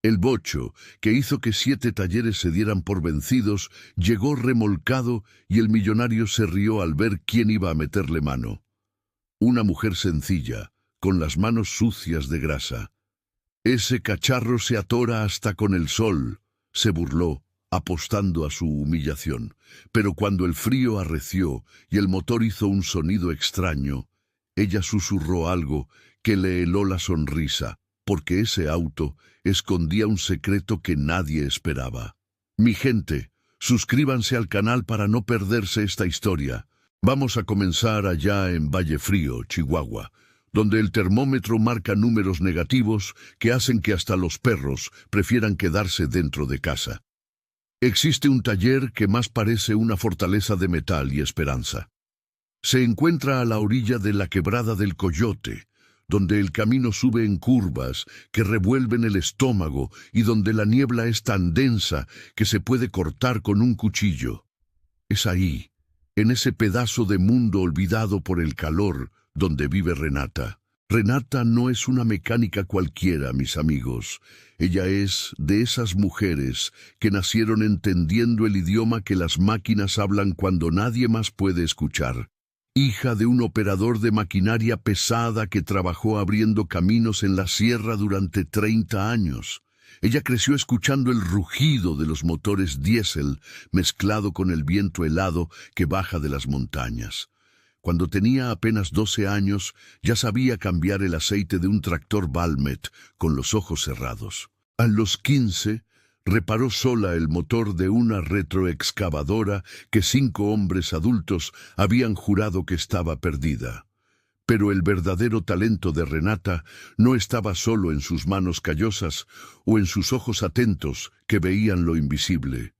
El bocho, que hizo que 7 talleres se dieran por vencidos, llegó remolcado y el millonario se rió al ver quién iba a meterle mano. Una mujer sencilla, con las manos sucias de grasa. «Ese cacharro se atora hasta con el sol», se burló, apostando a su humillación. Pero cuando el frío arreció y el motor hizo un sonido extraño, ella susurró algo que le heló la sonrisa, porque ese auto escondía un secreto que nadie esperaba. Mi gente, suscríbanse al canal para no perderse esta historia. Vamos a comenzar allá en Valle Frío, Chihuahua, donde el termómetro marca números negativos que hacen que hasta los perros prefieran quedarse dentro de casa. Existe un taller que más parece una fortaleza de metal y esperanza. Se encuentra a la orilla de la quebrada del Coyote, donde el camino sube en curvas que revuelven el estómago y donde la niebla es tan densa que se puede cortar con un cuchillo. Es ahí, en ese pedazo de mundo olvidado por el calor, donde vive Renata. Renata no es una mecánica cualquiera, mis amigos. Ella es de esas mujeres que nacieron entendiendo el idioma que las máquinas hablan cuando nadie más puede escuchar. Hija de un operador de maquinaria pesada que trabajó abriendo caminos en la sierra durante 30 años. Ella creció escuchando el rugido de los motores diésel mezclado con el viento helado que baja de las montañas. Cuando tenía apenas 12 años, ya sabía cambiar el aceite de un tractor Valmet con los ojos cerrados. A los 15, reparó sola el motor de una retroexcavadora que 5 hombres adultos habían jurado que estaba perdida. Pero el verdadero talento de Renata no estaba solo en sus manos callosas o en sus ojos atentos que veían lo invisible.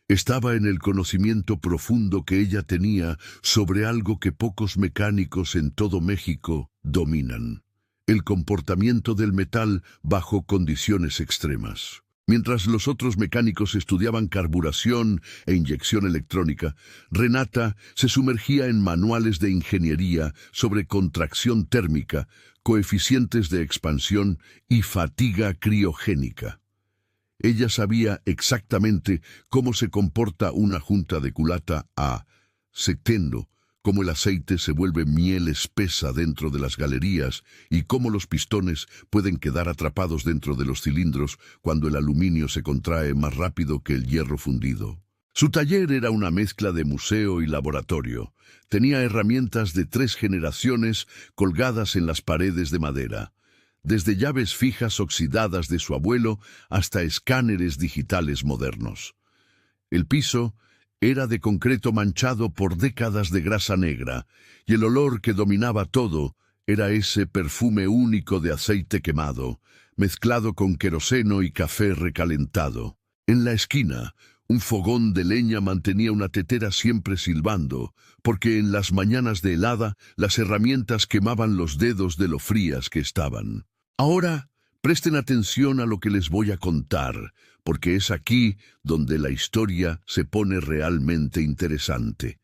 Estaba en el conocimiento profundo que ella tenía sobre algo que pocos mecánicos en todo México dominan: el comportamiento del metal bajo condiciones extremas. Mientras los otros mecánicos estudiaban carburación e inyección electrónica, Renata se sumergía en manuales de ingeniería sobre contracción térmica, coeficientes de expansión y fatiga criogénica. Ella sabía exactamente cómo se comporta una junta de culata a sectendo, cómo el aceite se vuelve miel espesa dentro de las galerías y cómo los pistones pueden quedar atrapados dentro de los cilindros cuando el aluminio se contrae más rápido que el hierro fundido. Su taller era una mezcla de museo y laboratorio. Tenía herramientas de 3 generaciones colgadas en las paredes de madera, desde llaves fijas oxidadas de su abuelo hasta escáneres digitales modernos. El piso era de concreto manchado por décadas de grasa negra, y el olor que dominaba todo era ese perfume único de aceite quemado, mezclado con queroseno y café recalentado. En la esquina, un fogón de leña mantenía una tetera siempre silbando, porque en las mañanas de helada las herramientas quemaban los dedos de lo frías que estaban. Ahora, presten atención a lo que les voy a contar, porque es aquí donde la historia se pone realmente interesante.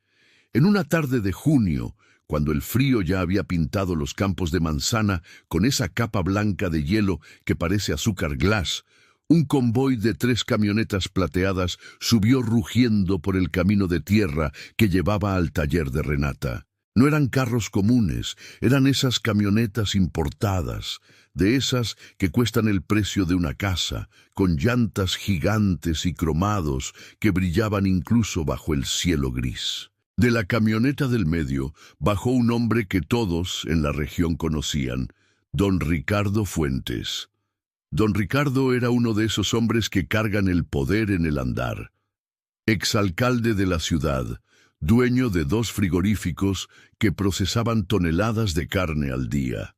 En una tarde de junio, cuando el frío ya había pintado los campos de manzana con esa capa blanca de hielo que parece azúcar glass, un convoy de 3 camionetas plateadas subió rugiendo por el camino de tierra que llevaba al taller de Renata. No eran carros comunes, eran esas camionetas importadas, de esas que cuestan el precio de una casa, con llantas gigantes y cromados que brillaban incluso bajo el cielo gris. De la camioneta del medio bajó un hombre que todos en la región conocían: don Ricardo Fuentes. Don Ricardo era uno de esos hombres que cargan el poder en el andar. Exalcalde de la ciudad, dueño de 2 frigoríficos que procesaban toneladas de carne al día.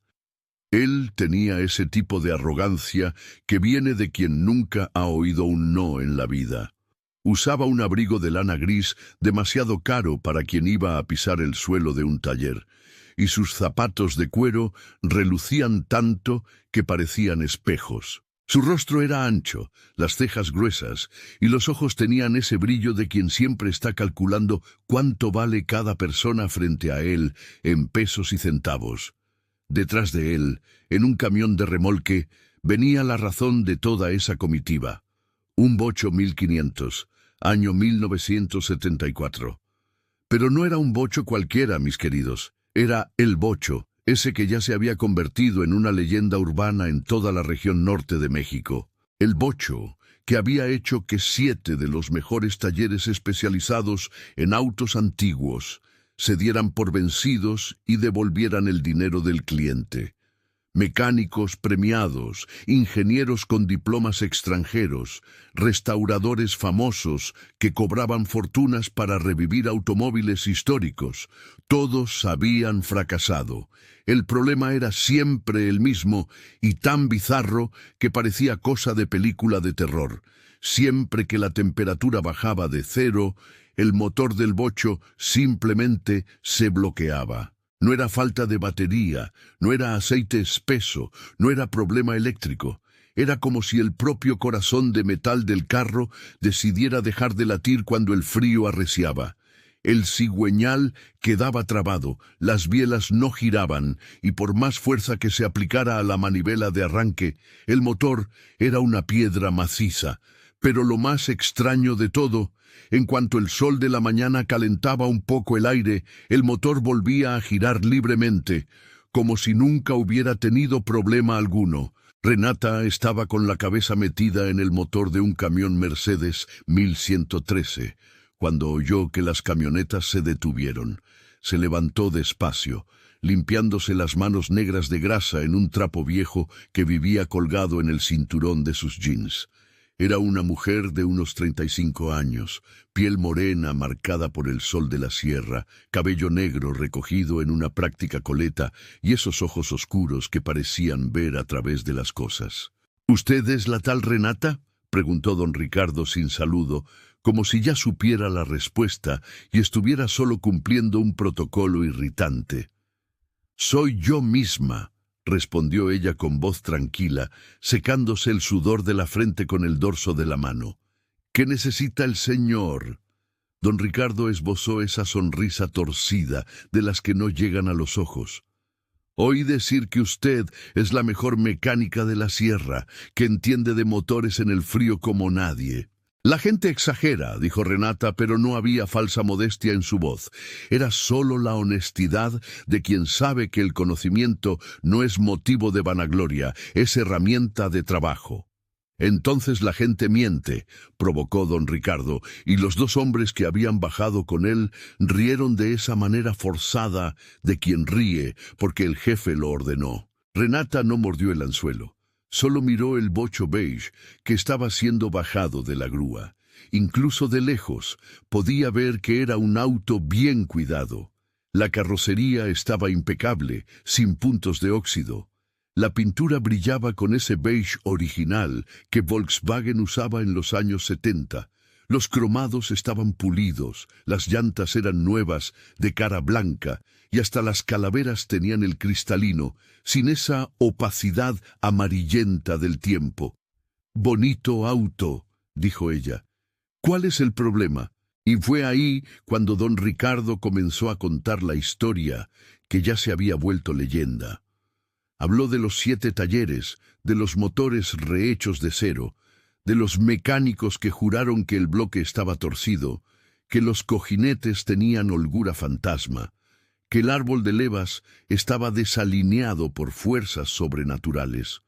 Él tenía ese tipo de arrogancia que viene de quien nunca ha oído un no en la vida. Usaba un abrigo de lana gris demasiado caro para quien iba a pisar el suelo de un taller, y sus zapatos de cuero relucían tanto que parecían espejos. Su rostro era ancho, las cejas gruesas, y los ojos tenían ese brillo de quien siempre está calculando cuánto vale cada persona frente a él en pesos y centavos. Detrás de él, en un camión de remolque, Venía la razón de toda esa comitiva. Un bocho 1500, año 1974. Pero no era un bocho cualquiera, mis queridos. Era el bocho, ese que ya se había convertido en una leyenda urbana en toda la región norte de México. El bocho, que había hecho que 7 de los mejores talleres especializados en autos antiguos se dieran por vencidos y devolvieran el dinero del cliente. Mecánicos premiados, ingenieros con diplomas extranjeros, restauradores famosos que cobraban fortunas para revivir automóviles históricos, todos habían fracasado. El problema era siempre el mismo y tan bizarro que parecía cosa de película de terror. Siempre que la temperatura bajaba de 0, el motor del bocho simplemente se bloqueaba. No era falta de batería, no era aceite espeso, no era problema eléctrico. Era como si el propio corazón de metal del carro decidiera dejar de latir cuando el frío arreciaba. El cigüeñal quedaba trabado, las bielas no giraban, y por más fuerza que se aplicara a la manivela de arranque, el motor era una piedra maciza. Pero lo más extraño de todo, en cuanto el sol de la mañana calentaba un poco el aire, el motor volvía a girar libremente, como si nunca hubiera tenido problema alguno. Renata estaba con la cabeza metida en el motor de un camión Mercedes 1113, cuando oyó que las camionetas se detuvieron. Se levantó despacio, limpiándose las manos negras de grasa en un trapo viejo que vivía colgado en el cinturón de sus jeans. Era una mujer de unos 35 años, piel morena marcada por el sol de la sierra, cabello negro recogido en una práctica coleta y esos ojos oscuros que parecían ver a través de las cosas. —¿Usted es la tal Renata? —preguntó don Ricardo sin saludo, como si ya supiera la respuesta y estuviera solo cumpliendo un protocolo irritante. —Soy yo misma —respondió ella con voz tranquila, secándose el sudor de la frente con el dorso de la mano. —¿Qué necesita el señor? Don Ricardo esbozó esa sonrisa torcida de las que no llegan a los ojos. —Oí decir que usted es la mejor mecánica de la sierra, que entiende de motores en el frío como nadie. La gente exagera, dijo Renata, pero no había falsa modestia en su voz. Era solo la honestidad de quien sabe que el conocimiento no es motivo de vanagloria, es herramienta de trabajo. Entonces la gente miente, provocó don Ricardo, y los 2 hombres que habían bajado con él rieron de esa manera forzada de quien ríe porque el jefe lo ordenó. Renata no mordió el anzuelo. Solo miró el bocho beige que estaba siendo bajado de la grúa. Incluso de lejos podía ver que era un auto bien cuidado. La carrocería estaba impecable, sin puntos de óxido. La pintura brillaba con ese beige original que Volkswagen usaba en los años 70. Los cromados estaban pulidos, las llantas eran nuevas, de cara blanca, y hasta las calaveras tenían el cristalino, sin esa opacidad amarillenta del tiempo. «Bonito auto», dijo ella. «¿Cuál es el problema?» Y fue ahí cuando don Ricardo comenzó a contar la historia, que ya se había vuelto leyenda. Habló de los 7 talleres, de los motores rehechos de cero, de los mecánicos que juraron que el bloque estaba torcido, que los cojinetes tenían holgura fantasma, que el árbol de levas estaba desalineado por fuerzas sobrenaturales.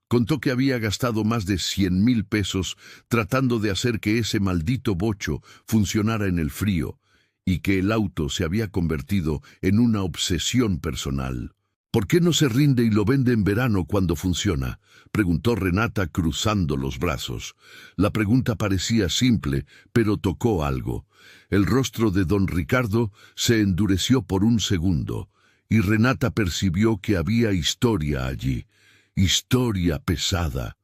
Contó que había gastado más de 100,000 pesos tratando de hacer que ese maldito bocho funcionara en el frío, y que el auto se había convertido en una obsesión personal. «¿Por qué no se rinde y lo vende en verano cuando funciona?», preguntó Renata cruzando los brazos. La pregunta parecía simple, pero tocó algo. El rostro de don Ricardo se endureció por un segundo, y Renata percibió que había historia allí, historia pesada.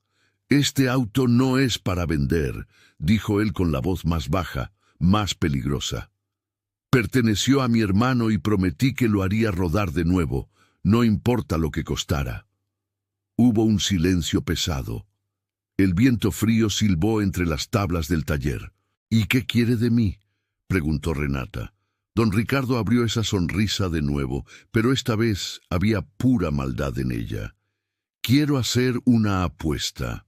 «Este auto no es para vender», dijo él con la voz más baja, más peligrosa. «Perteneció a mi hermano y prometí que lo haría rodar de nuevo. No importa lo que costara». Hubo un silencio pesado. El viento frío silbó entre las tablas del taller. «¿Y qué quiere de mí?», preguntó Renata. Don Ricardo abrió esa sonrisa de nuevo, pero esta vez había pura maldad en ella. Quiero hacer una apuesta.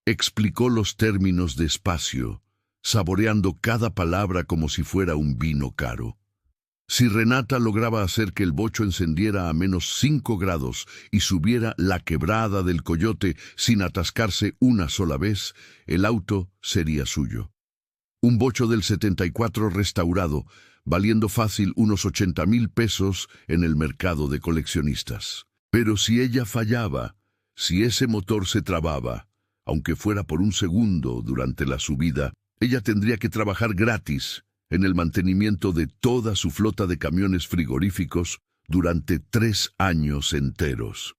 Explicó los términos despacio, saboreando cada palabra como si fuera un vino caro. Si Renata lograba hacer que el bocho encendiera a -5 grados y subiera la quebrada del Coyote sin atascarse una sola vez, el auto sería suyo. Un bocho del 74 restaurado, valiendo fácil unos 80,000 pesos en el mercado de coleccionistas. Pero si ella fallaba, si ese motor se trababa, aunque fuera por un segundo durante la subida, ella tendría que trabajar gratis en el mantenimiento de toda su flota de camiones frigoríficos durante 3 años enteros.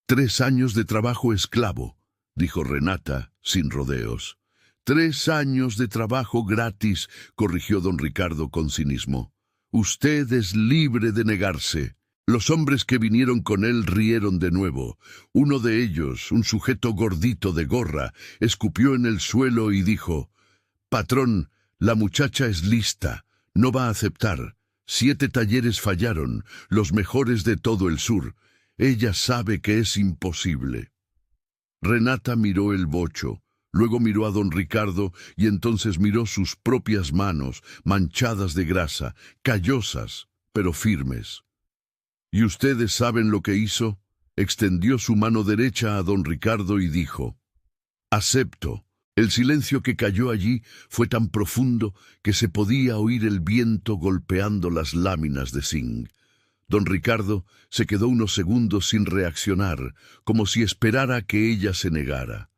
3 años de trabajo esclavo, dijo Renata, sin rodeos. 3 años de trabajo gratis, corrigió don Ricardo con cinismo. Usted es libre de negarse. Los hombres que vinieron con él rieron de nuevo. Uno de ellos, un sujeto gordito de gorra, escupió en el suelo y dijo: «Patrón, la muchacha es lista, no va a aceptar. 7 talleres fallaron, los mejores de todo el sur. Ella sabe que es imposible». Renata miró el bocho, luego miró a don Ricardo y entonces miró sus propias manos, manchadas de grasa, callosas, pero firmes. «¿Y ustedes saben lo que hizo?». Extendió su mano derecha a don Ricardo y dijo: «Acepto». El silencio que cayó allí fue tan profundo que se podía oír el viento golpeando las láminas de zinc. Don Ricardo se quedó unos segundos sin reaccionar, como si esperara que ella se negara.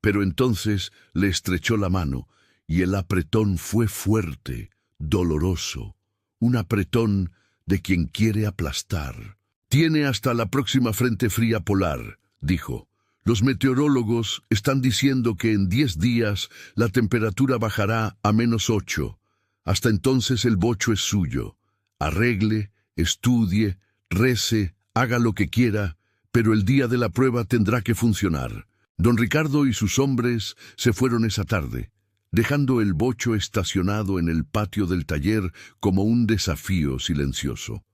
Pero entonces le estrechó la mano, y el apretón fue fuerte, doloroso, un apretón de quien quiere aplastar. «Tiene hasta la próxima frente fría polar», dijo. «Los meteorólogos están diciendo que en 10 días la temperatura bajará a -8. Hasta entonces el bocho es suyo. Arregle, estudie, rece, haga lo que quiera, pero el día de la prueba tendrá que funcionar». Don Ricardo y sus hombres se fueron esa tarde, dejando el bocho estacionado en el patio del taller como un desafío silencioso.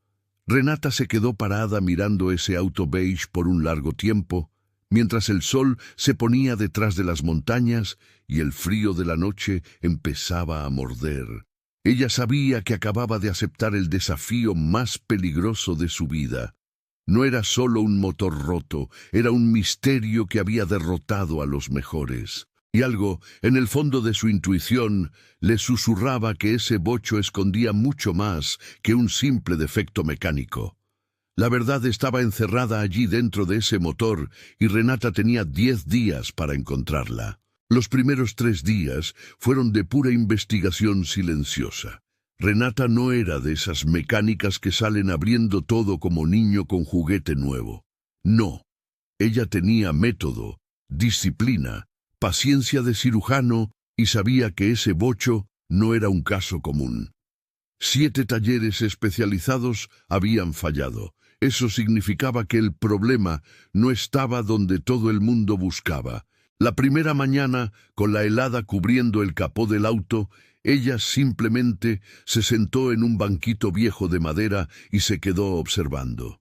Renata se quedó parada mirando ese auto beige por un largo tiempo, mientras el sol se ponía detrás de las montañas y el frío de la noche empezaba a morder. Ella sabía que acababa de aceptar el desafío más peligroso de su vida. No era solo un motor roto, era un misterio que había derrotado a los mejores. Y algo, en el fondo de su intuición, le susurraba que ese bocho escondía mucho más que un simple defecto mecánico. La verdad estaba encerrada allí dentro de ese motor y Renata tenía 10 días para encontrarla. Los primeros 3 días fueron de pura investigación silenciosa. Renata no era de esas mecánicas que salen abriendo todo como niño con juguete nuevo. No, ella tenía método, disciplina, paciencia de cirujano y sabía que ese bocho no era un caso común. 7 talleres especializados habían fallado. Eso significaba que el problema no estaba donde todo el mundo buscaba. La primera mañana, con la helada cubriendo el capó del auto, ella simplemente se sentó en un banquito viejo de madera y se quedó observando.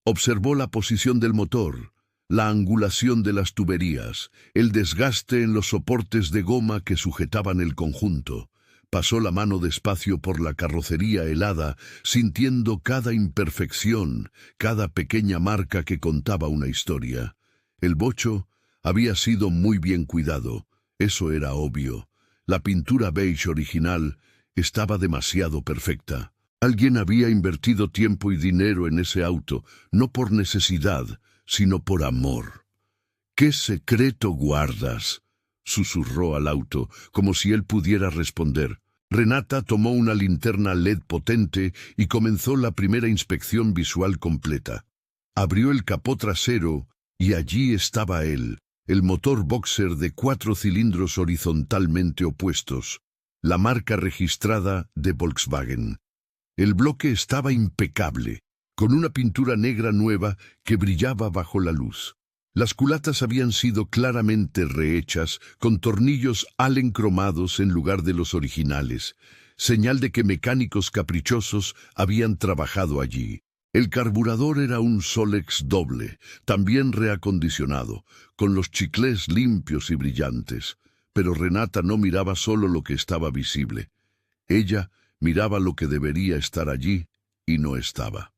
Observó la posición del motor, la angulación de las tuberías, el desgaste en los soportes de goma que sujetaban el conjunto. Pasó la mano despacio por la carrocería helada, sintiendo cada imperfección, cada pequeña marca que contaba una historia. El bocho había sido muy bien cuidado, eso era obvio. La pintura beige original estaba demasiado perfecta. Alguien había invertido tiempo y dinero en ese auto, no por necesidad, sino por amor. «¿Qué secreto guardas?», susurró al auto, como si él pudiera responder. Renata tomó una linterna LED potente y comenzó la primera inspección visual completa. Abrió el capó trasero y allí estaba él, el motor boxer de 4 cilindros horizontalmente opuestos, la marca registrada de Volkswagen. El bloque estaba impecable, con una pintura negra nueva que brillaba bajo la luz. Las culatas habían sido claramente rehechas, con tornillos Allen cromados en lugar de los originales, señal de que mecánicos caprichosos habían trabajado allí. El carburador era un Solex doble, también reacondicionado, con los chiclés limpios y brillantes. Pero Renata no miraba solo lo que estaba visible. Ella miraba lo que debería estar allí y no estaba.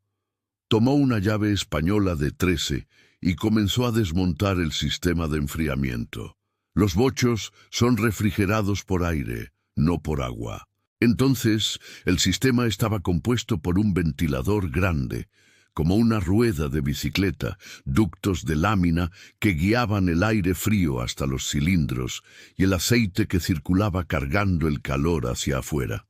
Tomó una llave española de 13 y comenzó a desmontar el sistema de enfriamiento. Los bochos son refrigerados por aire, no por agua. Entonces, el sistema estaba compuesto por un ventilador grande, como una rueda de bicicleta, ductos de lámina que guiaban el aire frío hasta los cilindros y el aceite que circulaba cargando el calor hacia afuera.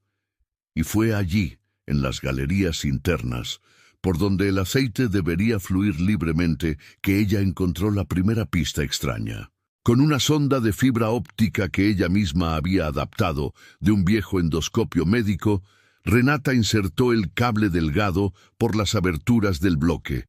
Y fue allí, en las galerías internas, por donde el aceite debería fluir libremente, que ella encontró la primera pista extraña. Con una sonda de fibra óptica que ella misma había adaptado de un viejo endoscopio médico, Renata insertó el cable delgado por las aberturas del bloque.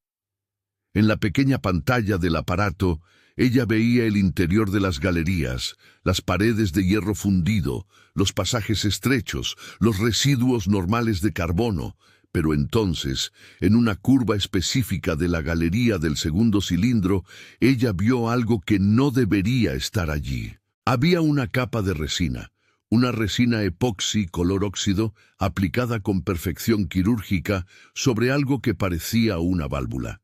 En la pequeña pantalla del aparato, ella veía el interior de las galerías, las paredes de hierro fundido, los pasajes estrechos, los residuos normales de carbono. Pero entonces, en una curva específica de la galería del segundo cilindro, ella vio algo que no debería estar allí. Había una capa de resina, una resina epoxi color óxido aplicada con perfección quirúrgica sobre algo que parecía una válvula.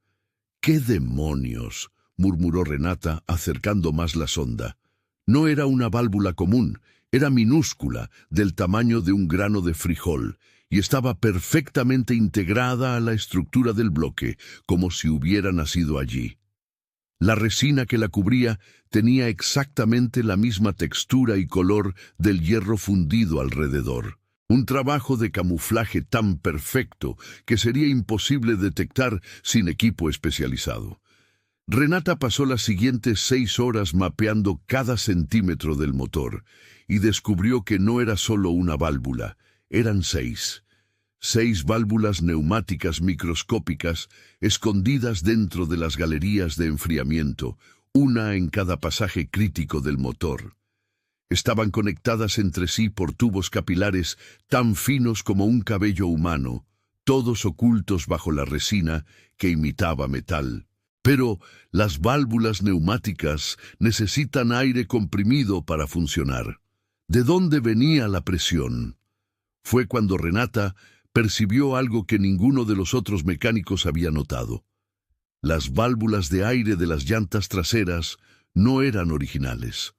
¡Qué demonios!, murmuró Renata, acercando más la sonda. No era una válvula común, era minúscula, del tamaño de un grano de frijol, y estaba perfectamente integrada a la estructura del bloque, como si hubiera nacido allí. La resina que la cubría tenía exactamente la misma textura y color del hierro fundido alrededor. Un trabajo de camuflaje tan perfecto que sería imposible detectar sin equipo especializado. Renata pasó las siguientes 6 horas mapeando cada centímetro del motor y descubrió que no era solo una válvula, eran 6. 6 válvulas neumáticas microscópicas escondidas dentro de las galerías de enfriamiento, una en cada pasaje crítico del motor. Estaban conectadas entre sí por tubos capilares tan finos como un cabello humano, todos ocultos bajo la resina que imitaba metal. Pero las válvulas neumáticas necesitan aire comprimido para funcionar. ¿De dónde venía la presión? Fue cuando Renata percibió algo que ninguno de los otros mecánicos había notado. Las válvulas de aire de las llantas traseras no eran originales.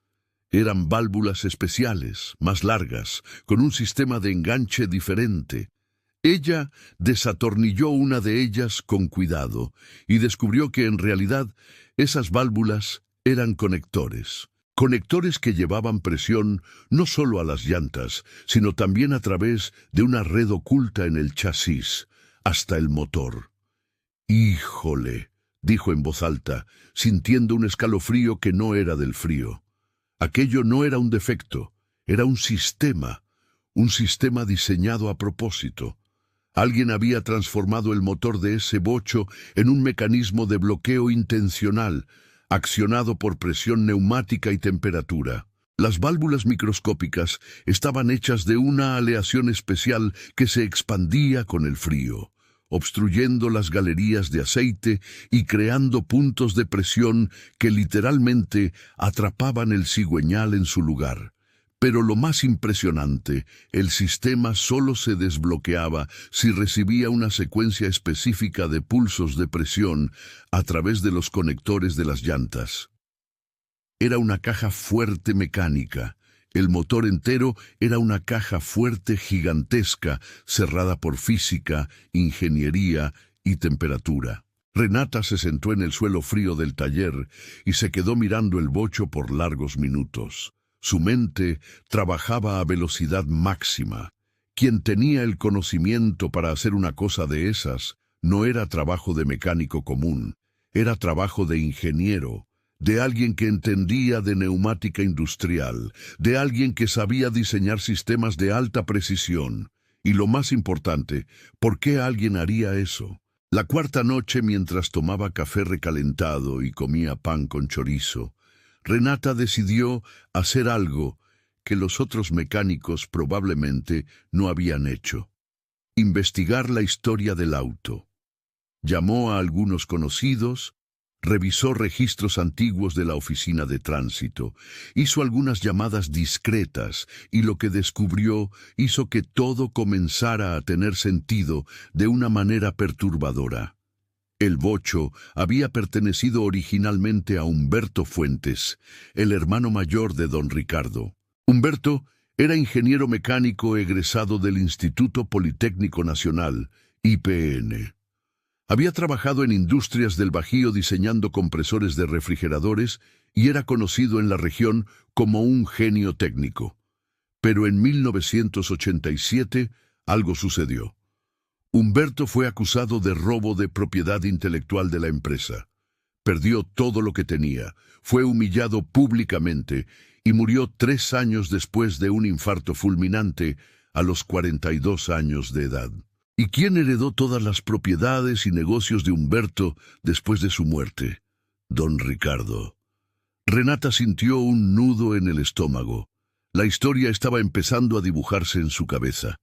Eran válvulas especiales, más largas, con un sistema de enganche diferente. Ella desatornilló una de ellas con cuidado y descubrió que en realidad esas válvulas eran conectores. Conectores que llevaban presión no solo a las llantas, sino también a través de una red oculta en el chasis, hasta el motor. «¡Híjole!», dijo en voz alta, sintiendo un escalofrío que no era del frío. Aquello no era un defecto, era un sistema diseñado a propósito. Alguien había transformado el motor de ese bocho en un mecanismo de bloqueo intencional, accionado por presión neumática y temperatura. Las válvulas microscópicas estaban hechas de una aleación especial que se expandía con el frío, obstruyendo las galerías de aceite y creando puntos de presión que literalmente atrapaban el cigüeñal en su lugar. Pero lo más impresionante, el sistema solo se desbloqueaba si recibía una secuencia específica de pulsos de presión a través de los conectores de las llantas. Era una caja fuerte mecánica. El motor entero era una caja fuerte gigantesca, cerrada por física, ingeniería y temperatura. Renata se sentó en el suelo frío del taller y se quedó mirando el bocho por largos minutos. Su mente trabajaba a velocidad máxima. Quien tenía el conocimiento para hacer una cosa de esas no era trabajo de mecánico común, era trabajo de ingeniero, de alguien que entendía de neumática industrial, de alguien que sabía diseñar sistemas de alta precisión. Y lo más importante, ¿por qué alguien haría eso? La cuarta noche, mientras tomaba café recalentado y comía pan con chorizo, Renata decidió hacer algo que los otros mecánicos probablemente no habían hecho: investigar la historia del auto. Llamó a algunos conocidos, revisó registros antiguos de la oficina de tránsito, hizo algunas llamadas discretas y lo que descubrió hizo que todo comenzara a tener sentido de una manera perturbadora. El bocho había pertenecido originalmente a Humberto Fuentes, el hermano mayor de don Ricardo. Humberto era ingeniero mecánico egresado del Instituto Politécnico Nacional, IPN. Había trabajado en industrias del Bajío diseñando compresores de refrigeradores y era conocido en la región como un genio técnico. Pero en 1987 algo sucedió. Humberto fue acusado de robo de propiedad intelectual de la empresa. Perdió todo lo que tenía, fue humillado públicamente y murió 3 años después de un infarto fulminante a los 42 años de edad. ¿Y quién heredó todas las propiedades y negocios de Humberto después de su muerte? Don Ricardo. Renata sintió un nudo en el estómago. La historia estaba empezando a dibujarse en su cabeza.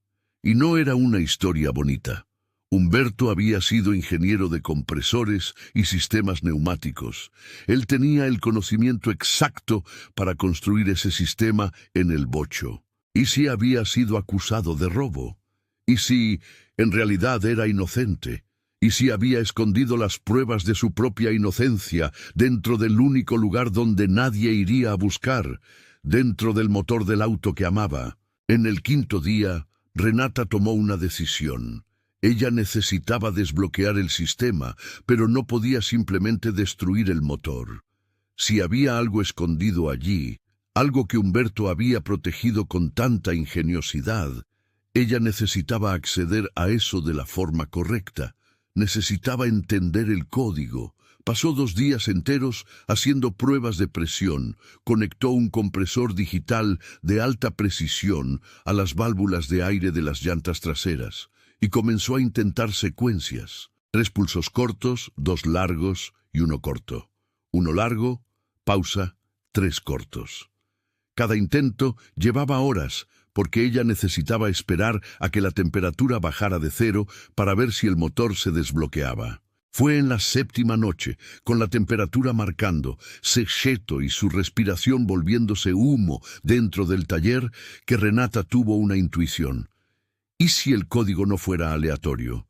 Y no era una historia bonita. Humberto había sido ingeniero de compresores y sistemas neumáticos. Él tenía el conocimiento exacto para construir ese sistema en el bocho. ¿Y si había sido acusado de robo? ¿Y si en realidad era inocente? ¿Y si había escondido las pruebas de su propia inocencia dentro del único lugar donde nadie iría a buscar, dentro del motor del auto que amaba? En el 5.º día, Renata tomó una decisión. Ella necesitaba desbloquear el sistema, pero no podía simplemente destruir el motor. Si había algo escondido allí, algo que Humberto había protegido con tanta ingeniosidad, ella necesitaba acceder a eso de la forma correcta. Necesitaba entender el código. Pasó 2 días enteros haciendo pruebas de presión. Conectó un compresor digital de alta precisión a las válvulas de aire de las llantas traseras y comenzó a intentar secuencias. 3 pulsos cortos, 2 largos y 1 corto. 1 largo, pausa, 3 cortos. Cada intento llevaba horas, porque ella necesitaba esperar a que la temperatura bajara de 0 para ver si el motor se desbloqueaba. Fue en la 7ª noche, con la temperatura marcando, secheto y su respiración volviéndose humo dentro del taller, que Renata tuvo una intuición. ¿Y si el código no fuera aleatorio?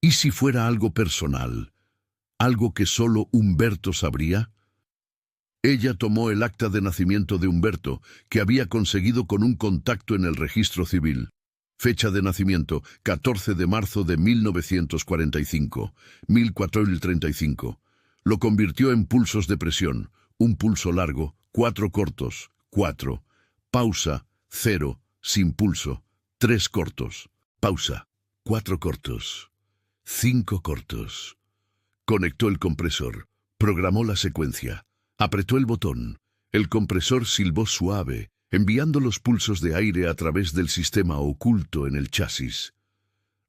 ¿Y si fuera algo personal? ¿Algo que solo Humberto sabría? Ella tomó el acta de nacimiento de Humberto, que había conseguido con un contacto en el registro civil. Fecha de nacimiento, 14 de marzo de 1945, 1435. Lo convirtió en pulsos de presión. 1 pulso largo, 4 cortos, 4. Pausa, 0, sin pulso. 3 cortos. Pausa, 4 cortos. 5 cortos. Conectó el compresor. Programó la secuencia. Apretó el botón. El compresor silbó suave, enviando los pulsos de aire a través del sistema oculto en el chasis.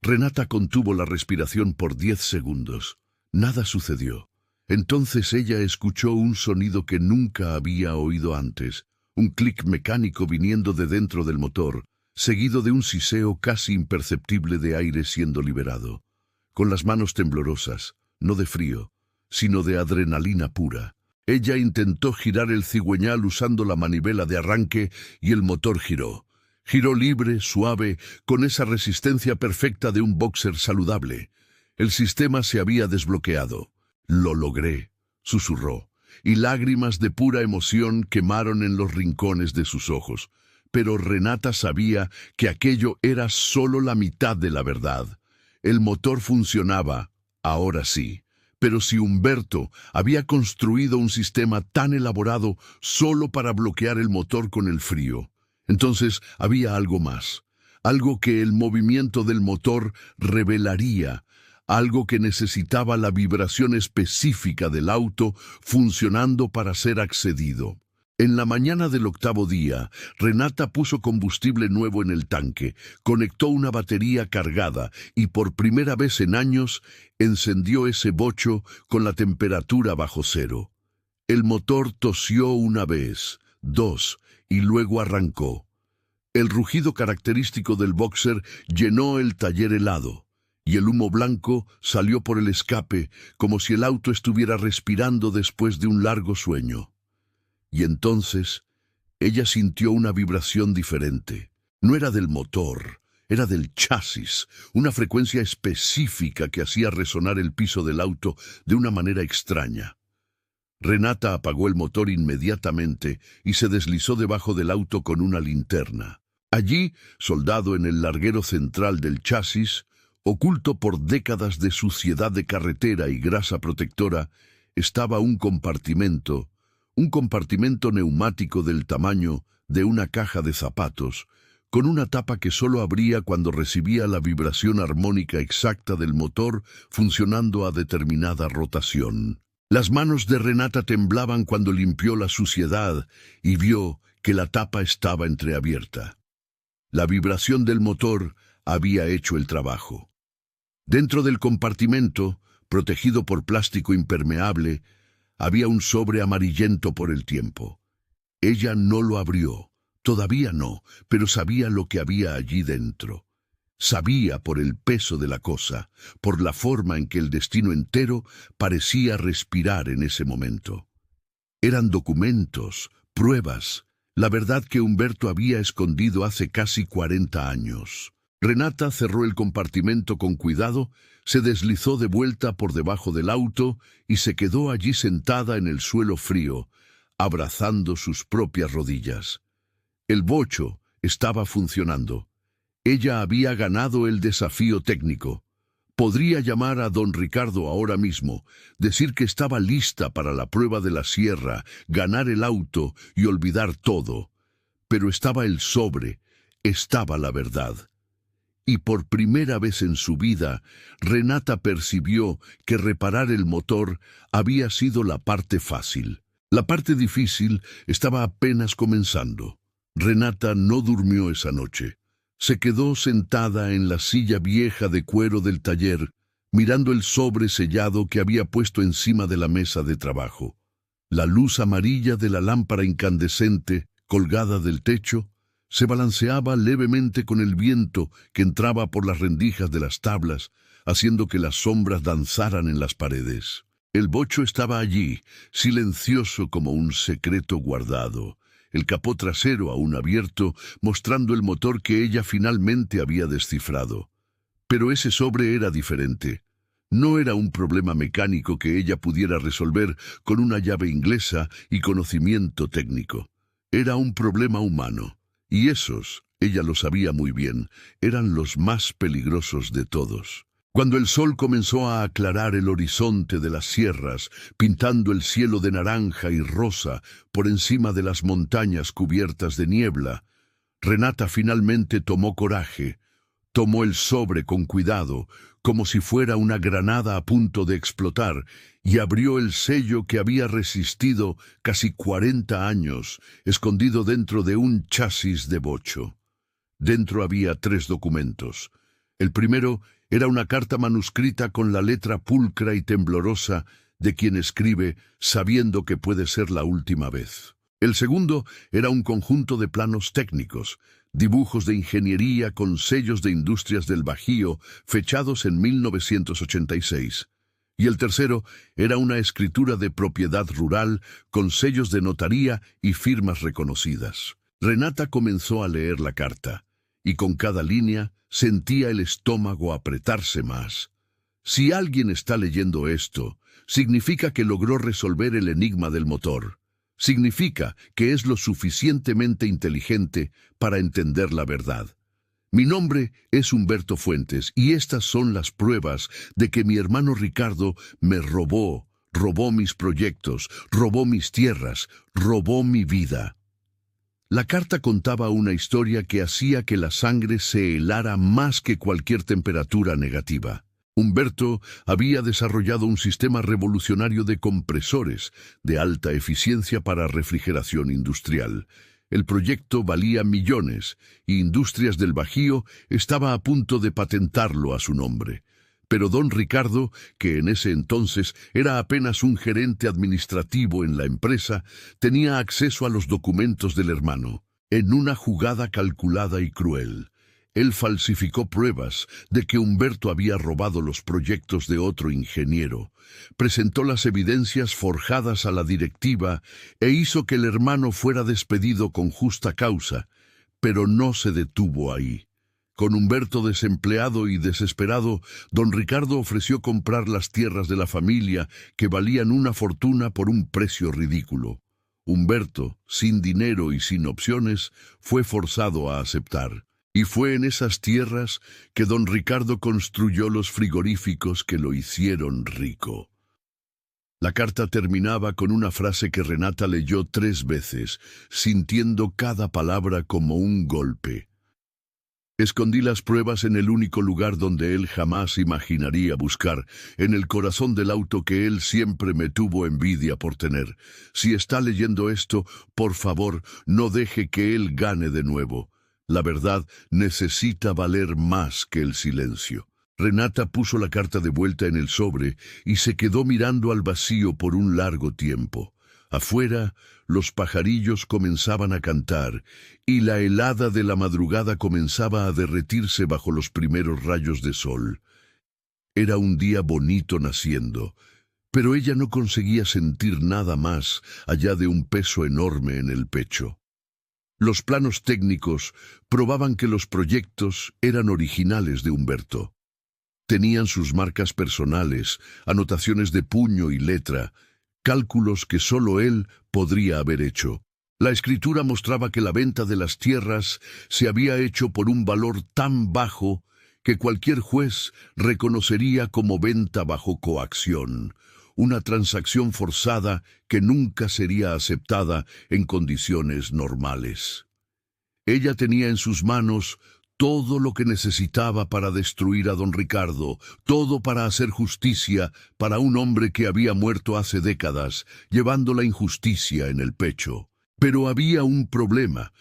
Renata contuvo la respiración por 10 segundos. Nada sucedió. Entonces ella escuchó un sonido que nunca había oído antes, un clic mecánico viniendo de dentro del motor, seguido de un siseo casi imperceptible de aire siendo liberado. Con las manos temblorosas, no de frío, sino de adrenalina pura, ella intentó girar el cigüeñal usando la manivela de arranque y el motor giró. Giró libre, suave, con esa resistencia perfecta de un boxer saludable. El sistema se había desbloqueado. «Lo logré», susurró, y lágrimas de pura emoción quemaron en los rincones de sus ojos. Pero Renata sabía que aquello era solo la mitad de la verdad. El motor funcionaba, ahora sí. Pero si Humberto había construido un sistema tan elaborado solo para bloquear el motor con el frío, entonces había algo más, algo que el movimiento del motor revelaría, algo que necesitaba la vibración específica del auto funcionando para ser accedido. En la mañana del 8.º día, Renata puso combustible nuevo en el tanque, conectó una batería cargada y por primera vez en años encendió ese bocho con la temperatura bajo 0. El motor tosió una vez, 2, y luego arrancó. El rugido característico del boxer llenó el taller helado. y el humo blanco salió por el escape como si el auto estuviera respirando después de un largo sueño. Y entonces ella sintió una vibración diferente. No era del motor, era del chasis, una frecuencia específica que hacía resonar el piso del auto de una manera extraña. Renata apagó el motor inmediatamente y se deslizó debajo del auto con una linterna. Allí, soldado en el larguero central del chasis, oculto por décadas de suciedad de carretera y grasa protectora, estaba un compartimento neumático del tamaño de una caja de zapatos, con una tapa que solo abría cuando recibía la vibración armónica exacta del motor funcionando a determinada rotación. Las manos de Renata temblaban cuando limpió la suciedad y vio que la tapa estaba entreabierta. La vibración del motor había hecho el trabajo. Dentro del compartimento, protegido por plástico impermeable, había un sobre amarillento por el tiempo. Ella no lo abrió, todavía no, pero sabía lo que había allí dentro. Sabía por el peso de la cosa, por la forma en que el destino entero parecía respirar en ese momento. Eran documentos, pruebas, la verdad que Humberto había escondido hace casi 40 años. Renata cerró el compartimento con cuidado, se deslizó de vuelta por debajo del auto y se quedó allí sentada en el suelo frío, abrazando sus propias rodillas. El bocho estaba funcionando. Ella había ganado el desafío técnico. Podría llamar a don Ricardo ahora mismo, decir que estaba lista para la prueba de la sierra, ganar el auto y olvidar todo. Pero estaba el sobre, estaba la verdad. Y por primera vez en su vida, Renata percibió que reparar el motor había sido la parte fácil. La parte difícil estaba apenas comenzando. Renata no durmió esa noche. Se quedó sentada en la silla vieja de cuero del taller, mirando el sobre sellado que había puesto encima de la mesa de trabajo. La luz amarilla de la lámpara incandescente, colgada del techo, se balanceaba levemente con el viento que entraba por las rendijas de las tablas, haciendo que las sombras danzaran en las paredes. El bocho estaba allí, silencioso como un secreto guardado. El capó trasero aún abierto, mostrando el motor que ella finalmente había descifrado. Pero ese sobre era diferente. No era un problema mecánico que ella pudiera resolver con una llave inglesa y conocimiento técnico. Era un problema humano. Y esos, ella lo sabía muy bien, eran los más peligrosos de todos. Cuando el sol comenzó a aclarar el horizonte de las sierras, pintando el cielo de naranja y rosa por encima de las montañas cubiertas de niebla, Renata finalmente tomó coraje, tomó el sobre con cuidado, como si fuera una granada a punto de explotar, y abrió el sello que había resistido casi 40 años, escondido dentro de un chasis de bocho. Dentro había 3 documentos. El primero era una carta manuscrita con la letra pulcra y temblorosa de quien escribe sabiendo que puede ser la última vez. El segundo era un conjunto de planos técnicos, dibujos de ingeniería con sellos de Industrias del Bajío fechados en 1986. Y el tercero era una escritura de propiedad rural con sellos de notaría y firmas reconocidas. Renata comenzó a leer la carta, y con cada línea sentía el estómago apretarse más. Si alguien está leyendo esto, significa que logró resolver el enigma del motor. Significa que es lo suficientemente inteligente para entender la verdad. Mi nombre es Humberto Fuentes y estas son las pruebas de que mi hermano Ricardo me robó mis proyectos, robó mis tierras, robó mi vida. La carta contaba una historia que hacía que la sangre se helara más que cualquier temperatura negativa. Humberto había desarrollado un sistema revolucionario de compresores de alta eficiencia para refrigeración industrial. El proyecto valía millones y Industrias del Bajío estaba a punto de patentarlo a su nombre. Pero don Ricardo, que en ese entonces era apenas un gerente administrativo en la empresa, tenía acceso a los documentos del hermano. En una jugada calculada y cruel, Él falsificó pruebas de que Humberto había robado los proyectos de otro ingeniero, presentó las evidencias forjadas a la directiva e hizo que el hermano fuera despedido con justa causa, pero no se detuvo ahí. Con Humberto desempleado y desesperado, don Ricardo ofreció comprar las tierras de la familia, que valían una fortuna, por un precio ridículo. Humberto, sin dinero y sin opciones, fue forzado a aceptar. Y fue en esas tierras que don Ricardo construyó los frigoríficos que lo hicieron rico. La carta terminaba con una frase que Renata leyó 3 veces, sintiendo cada palabra como un golpe. Escondí las pruebas en el único lugar donde él jamás imaginaría buscar, en el corazón del auto que él siempre me tuvo envidia por tener. Si está leyendo esto, por favor, no deje que él gane de nuevo. La verdad necesita valer más que el silencio. Renata puso la carta de vuelta en el sobre y se quedó mirando al vacío por un largo tiempo. Afuera, los pajarillos comenzaban a cantar y la helada de la madrugada comenzaba a derretirse bajo los primeros rayos de sol. Era un día bonito naciendo, pero ella no conseguía sentir nada más allá de un peso enorme en el pecho. Los planos técnicos probaban que los proyectos eran originales de Humberto. Tenían sus marcas personales, anotaciones de puño y letra, cálculos que solo él podría haber hecho. La escritura mostraba que la venta de las tierras se había hecho por un valor tan bajo que cualquier juez reconocería como venta bajo coacción, una transacción forzada que nunca sería aceptada en condiciones normales. Ella tenía en sus manos todo lo que necesitaba para destruir a don Ricardo, todo para hacer justicia para un hombre que había muerto hace décadas, llevando la injusticia en el pecho. Pero había un problema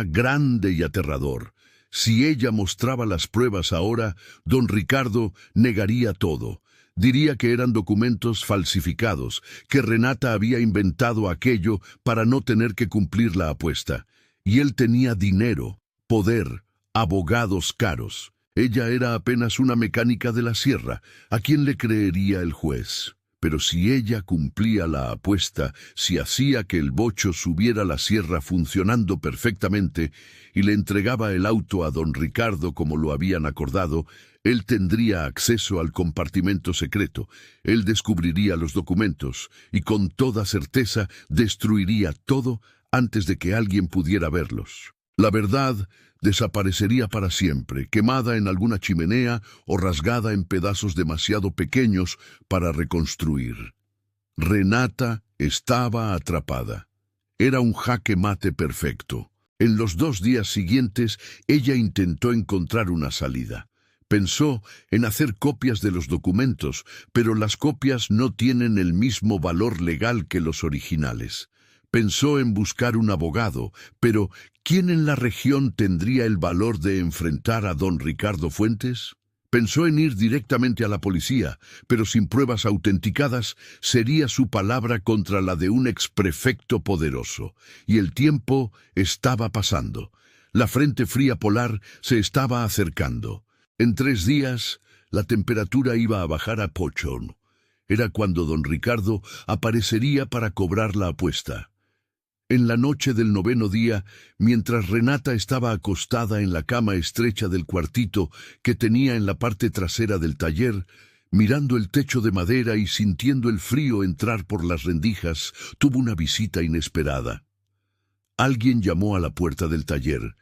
grande y aterrador. Si ella mostraba las pruebas ahora, don Ricardo negaría todo. Diría que eran documentos falsificados, que Renata había inventado aquello para no tener que cumplir la apuesta. Y él tenía dinero, poder, abogados caros. Ella era apenas una mecánica de la sierra. ¿A quién le creería el juez? Pero si ella cumplía la apuesta, si hacía que el bocho subiera la sierra funcionando perfectamente y le entregaba el auto a don Ricardo como lo habían acordado, él tendría acceso al compartimento secreto, él descubriría los documentos y con toda certeza destruiría todo antes de que alguien pudiera verlos. La verdad desaparecería para siempre, quemada en alguna chimenea o rasgada en pedazos demasiado pequeños para reconstruir. Renata estaba atrapada. Era un jaque mate perfecto. En los 2 días siguientes, ella intentó encontrar una salida. Pensó en hacer copias de los documentos, pero las copias no tienen el mismo valor legal que los originales. Pensó en buscar un abogado, pero ¿quién en la región tendría el valor de enfrentar a don Ricardo Fuentes? Pensó en ir directamente a la policía, pero sin pruebas autenticadas sería su palabra contra la de un exprefecto poderoso. Y el tiempo estaba pasando. La frente fría polar se estaba acercando. En 3 días, la temperatura iba a bajar a Pochón. Era cuando don Ricardo aparecería para cobrar la apuesta. En la noche del 9º día, mientras Renata estaba acostada en la cama estrecha del cuartito que tenía en la parte trasera del taller, mirando el techo de madera y sintiendo el frío entrar por las rendijas, tuvo una visita inesperada. Alguien llamó a la puerta del taller.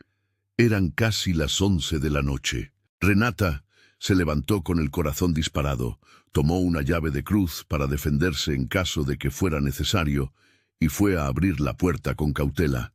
Eran casi las 11 de la noche. Renata se levantó con el corazón disparado, tomó una llave de cruz para defenderse en caso de que fuera necesario, y fue a abrir la puerta con cautela.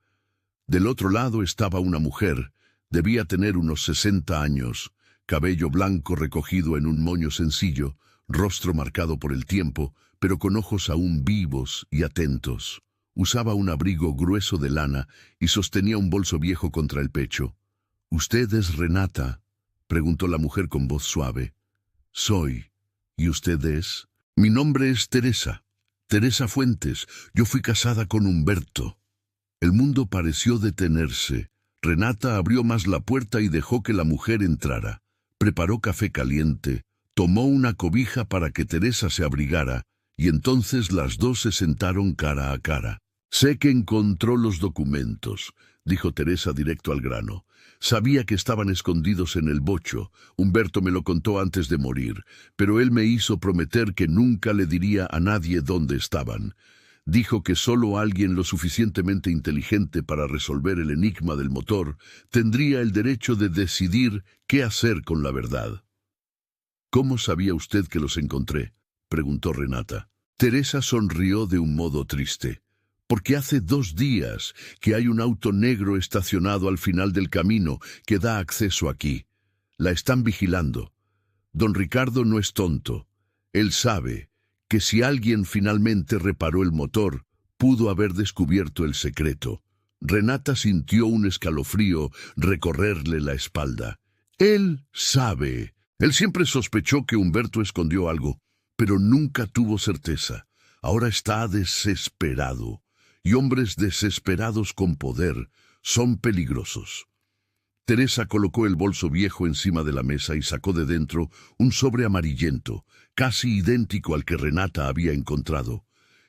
Del otro lado estaba una mujer, debía tener unos 60 años, cabello blanco recogido en un moño sencillo, rostro marcado por el tiempo, pero con ojos aún vivos y atentos. Usaba un abrigo grueso de lana y sostenía un bolso viejo contra el pecho. «¿Usted es Renata?», preguntó la mujer con voz suave. «Soy. ¿Y usted es?» «Mi nombre es Teresa. Teresa Fuentes. Yo fui casada con Humberto». El mundo pareció detenerse. Renata abrió más la puerta y dejó que la mujer entrara. Preparó café caliente, tomó una cobija para que Teresa se abrigara, y entonces las dos se sentaron cara a cara. «Sé que encontró los documentos», dijo Teresa directo al grano. «Sabía que estaban escondidos en el bocho. Humberto me lo contó antes de morir, pero él me hizo prometer que nunca le diría a nadie dónde estaban. Dijo que solo alguien lo suficientemente inteligente para resolver el enigma del motor tendría el derecho de decidir qué hacer con la verdad». «¿Cómo sabía usted que los encontré?», preguntó Renata. Teresa sonrió de un modo triste. «Porque hace 2 días que hay un auto negro estacionado al final del camino que da acceso aquí. La están vigilando. Don Ricardo no es tonto. Él sabe que si alguien finalmente reparó el motor, pudo haber descubierto el secreto». Renata sintió un escalofrío recorrerle la espalda. «Él sabe». Él siempre sospechó que Humberto escondió algo, pero nunca tuvo certeza. Ahora está desesperado. Y hombres desesperados con poder son peligrosos. Teresa colocó el bolso viejo encima de la mesa y sacó de dentro un sobre amarillento, casi idéntico al que Renata había encontrado.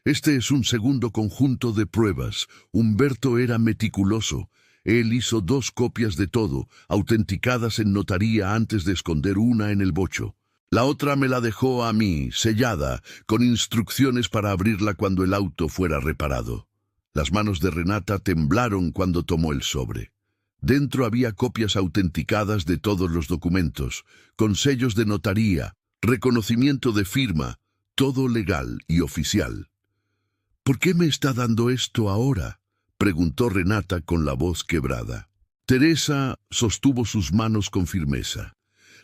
«Este es un segundo conjunto de pruebas. Humberto era meticuloso. Él hizo 2 copias de todo, autenticadas en notaría antes de esconder una en el bocho. La otra me la dejó a mí, sellada, con instrucciones para abrirla cuando el auto fuera reparado». Las manos de Renata temblaron cuando tomó el sobre. Dentro había copias autenticadas de todos los documentos, con sellos de notaría, reconocimiento de firma, todo legal y oficial. «¿Por qué me está dando esto ahora?», preguntó Renata con la voz quebrada. Teresa sostuvo sus manos con firmeza.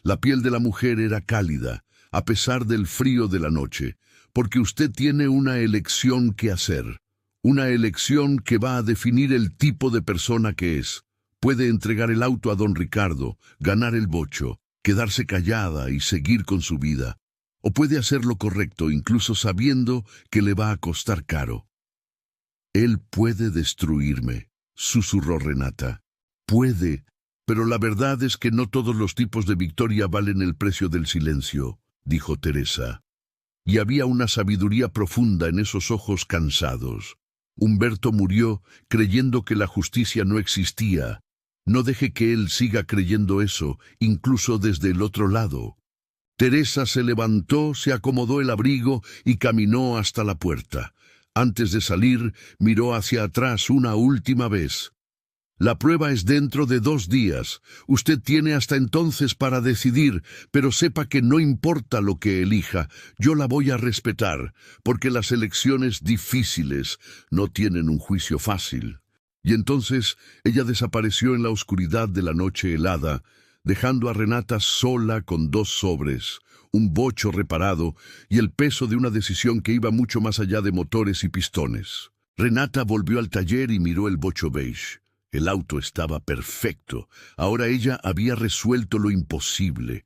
La piel de la mujer era cálida, a pesar del frío de la noche, «porque usted tiene una elección que hacer. Una elección que va a definir el tipo de persona que es. Puede entregar el auto a don Ricardo, ganar el bocho, quedarse callada y seguir con su vida. O puede hacer lo correcto, incluso sabiendo que le va a costar caro». «Él puede destruirme», susurró Renata. «Puede, pero la verdad es que no todos los tipos de victoria valen el precio del silencio», dijo Teresa. Y había una sabiduría profunda en esos ojos cansados. Humberto murió creyendo que la justicia no existía. No deje que él siga creyendo eso, incluso desde el otro lado. Teresa se levantó, se acomodó el abrigo y caminó hasta la puerta. Antes de salir, miró hacia atrás una última vez. «La prueba es dentro de 2 días. Usted tiene hasta entonces para decidir, pero sepa que no importa lo que elija, yo la voy a respetar, porque las elecciones difíciles no tienen un juicio fácil». Y entonces ella desapareció en la oscuridad de la noche helada, dejando a Renata sola con 2 sobres, un bocho reparado y el peso de una decisión que iba mucho más allá de motores y pistones. Renata volvió al taller y miró el bocho beige. El auto estaba perfecto. Ahora ella había resuelto lo imposible.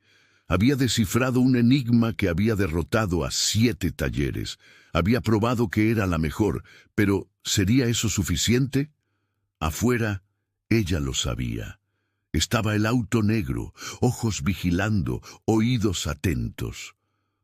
Había descifrado un enigma que había derrotado a 7 talleres. Había probado que era la mejor, pero ¿sería eso suficiente? Afuera, ella lo sabía. Estaba el auto negro, ojos vigilando, oídos atentos.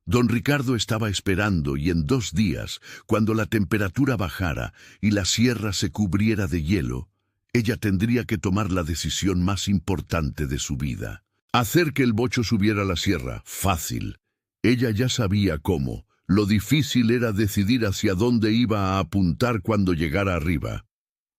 Don Ricardo estaba esperando y en 2 días, cuando la temperatura bajara y la sierra se cubriera de hielo, ella tendría que tomar la decisión más importante de su vida. Hacer que el bocho subiera a la sierra, fácil. Ella ya sabía cómo. Lo difícil era decidir hacia dónde iba a apuntar cuando llegara arriba.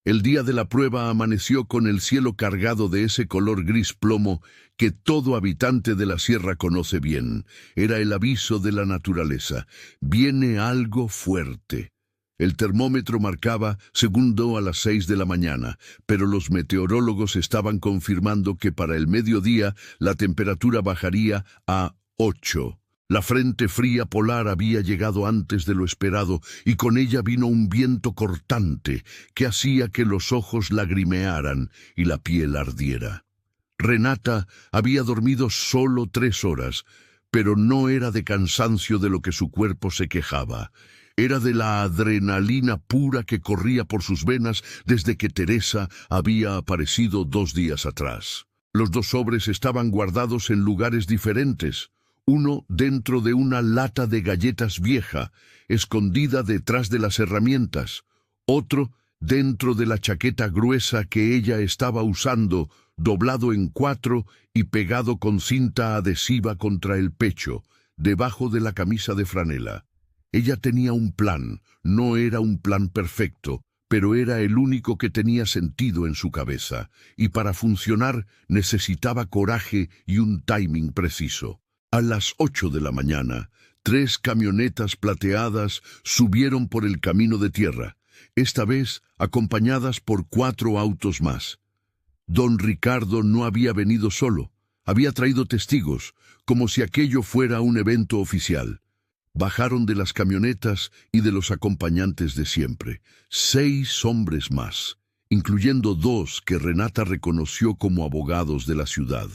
El día de la prueba amaneció con el cielo cargado de ese color gris plomo que todo habitante de la sierra conoce bien. Era el aviso de la naturaleza. Viene algo fuerte. El termómetro marcaba segundo a las 6 de la mañana, pero los meteorólogos estaban confirmando que para el mediodía la temperatura bajaría a 8. La frente fría polar había llegado antes de lo esperado y con ella vino un viento cortante que hacía que los ojos lagrimearan y la piel ardiera. Renata había dormido solo 3 horas, pero no era de cansancio de lo que su cuerpo se quejaba. Era de la adrenalina pura que corría por sus venas desde que Teresa había aparecido 2 días atrás. Los 2 sobres estaban guardados en lugares diferentes. Uno dentro de una lata de galletas vieja, escondida detrás de las herramientas. Otro dentro de la chaqueta gruesa que ella estaba usando, doblado en 4 y pegado con cinta adhesiva contra el pecho, debajo de la camisa de franela. Ella tenía un plan, no era un plan perfecto, pero era el único que tenía sentido en su cabeza, y para funcionar necesitaba coraje y un timing preciso. A las 8 de la mañana, 3 camionetas plateadas subieron por el camino de tierra, esta vez acompañadas por 4 autos más. Don Ricardo no había venido solo, había traído testigos, como si aquello fuera un evento oficial. Bajaron de las camionetas y de los acompañantes de siempre, 6 hombres más, incluyendo 2 que Renata reconoció como abogados de la ciudad,